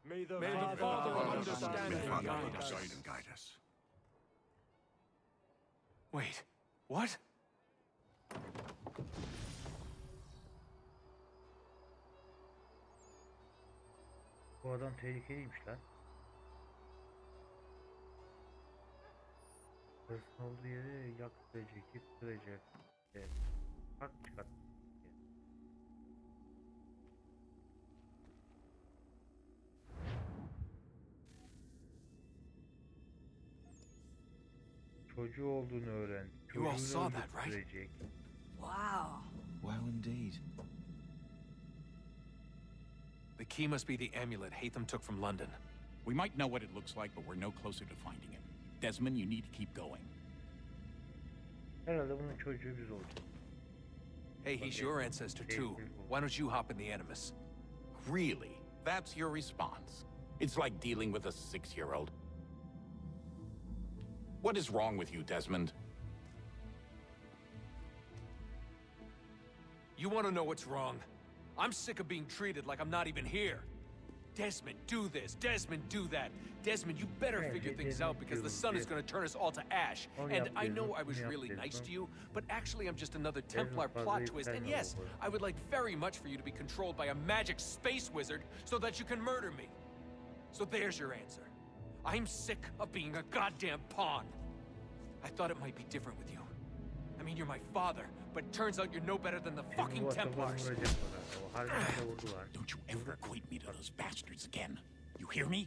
May the Father of Understanding May the Father guide of us. Understanding guide us. Wait, what? Bu adam tehlikeliymiş lan. Hırsın olduğu yeri yaklayacak, yıktıracak. Evet. Fark çıkart. Çocuğu olduğunu öğren. You all saw that, right? öldürecek. Wow. Well, indeed. The key must be the amulet Hatham took from London. We might know what it looks like, but we're no closer to finding it. Desmond, you need to keep going. Herhalde bunun çocuğu biz olacak. Hey, he's your ancestor too. Why don't you hop in the Animus? Really? That's your response? It's like dealing with a 6-year-old. What is wrong with you, Desmond? You want to know what's wrong? I'm sick of being treated like I'm not even here. Desmond, do this. Desmond, do that. Desmond, you better figure things out because the sun is going to turn us all to ash. And I know I was really nice to you, but actually I'm just another Templar plot twist. And yes, I would like very much for you to be controlled by a magic space wizard so that you can murder me. So there's your answer. I'm sick of being a goddamn pawn. I thought it might be different with you. I mean, you're my father, but turns out you're no better than the fucking Templars. Don't you ever equate me to those bastards again. You hear me?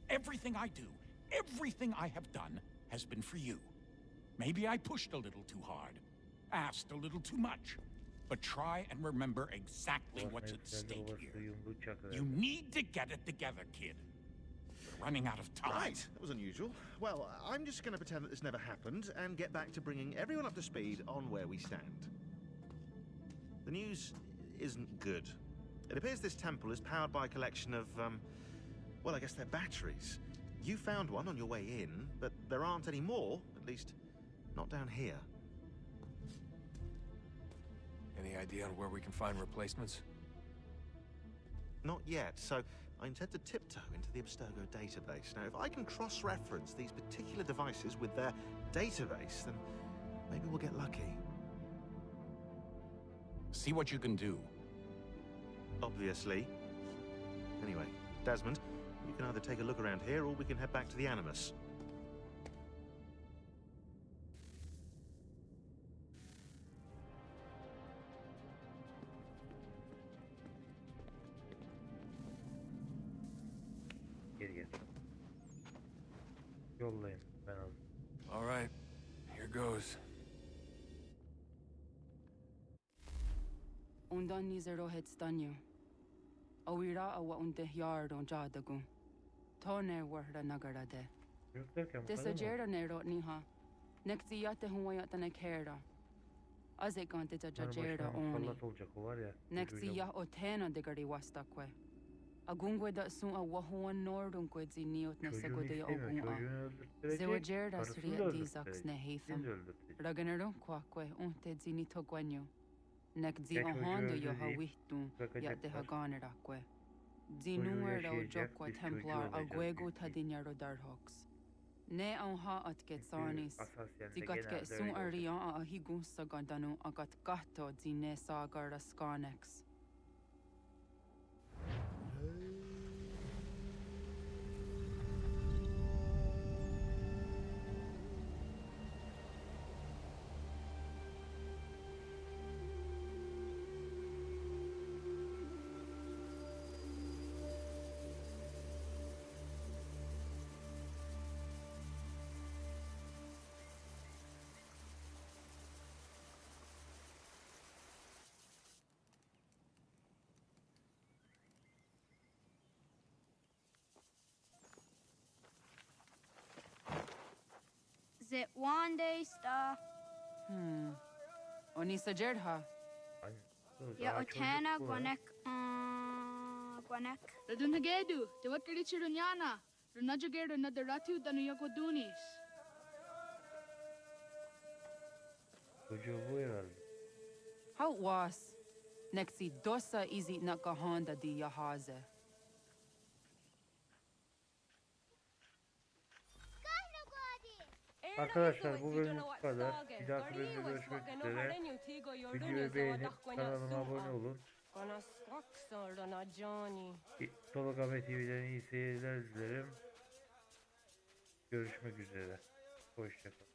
Everything I do, everything I have done, has been for you. Maybe I pushed a little too hard, asked a little too much, but try and remember exactly what's at stake here. You need to get it together, kid. We're running out of time. Right, that was unusual. Well, I'm just going to pretend that this never happened and get back to bringing everyone up to speed on where we stand. The news isn't good. It appears this temple is powered by a collection of, well, I guess they're batteries. You found one on your way in, but there aren't any more, at least not down here. Any idea on where we can find replacements? Not yet, so I intend to tiptoe into the Abstergo database. Now, if I can cross-reference these particular devices with their database, then maybe we'll get lucky. See what you can do. Obviously. Anyway, Desmond, you can either take a look around here or we can head back to the Animus. Yollayın ben aldım. All right, here goes. Undan nizero het stanyo. Awira awa unde yard on jadagu. Tone warda nagarade. Desajera nero niha. Nektiyate huwayata nekera. Azekante jajera oni. Nektiya otena degari wastakwe. Agungwe da sun a wahuan nordun kwedzi niot ne segode ogun a. Zewajera sriya dizaks ne heitham. Raganero kwakwe unte zini togwanyo. Nekdzi ahondo yo hawihtun ya de haganerakwe. Zinuera o jokwa templar agwego tadinyaro darhoks. Ne anha at getsanis. Zigat get sun arian a higun sagandanu agat gatto zine sagar raskanex. Zit one day star. Oni sajerha. Ya otana gwanek gwanek. Radunhagedu, te watkirichirunyana. Runajageru nadaratu danu yagodunis. Çocuğu bu herhalde. How was? Nexi dosa izi nakahanda di yahaze. Arkadaşlar bu bölümlük bu kadar. Bir dahaki bölümde görüşmek üzere. Videoyu beğenip kanalıma abone olun. Tolga TV'den iyi seyirler dilerim. Görüşmek üzere. Hoşçakalın.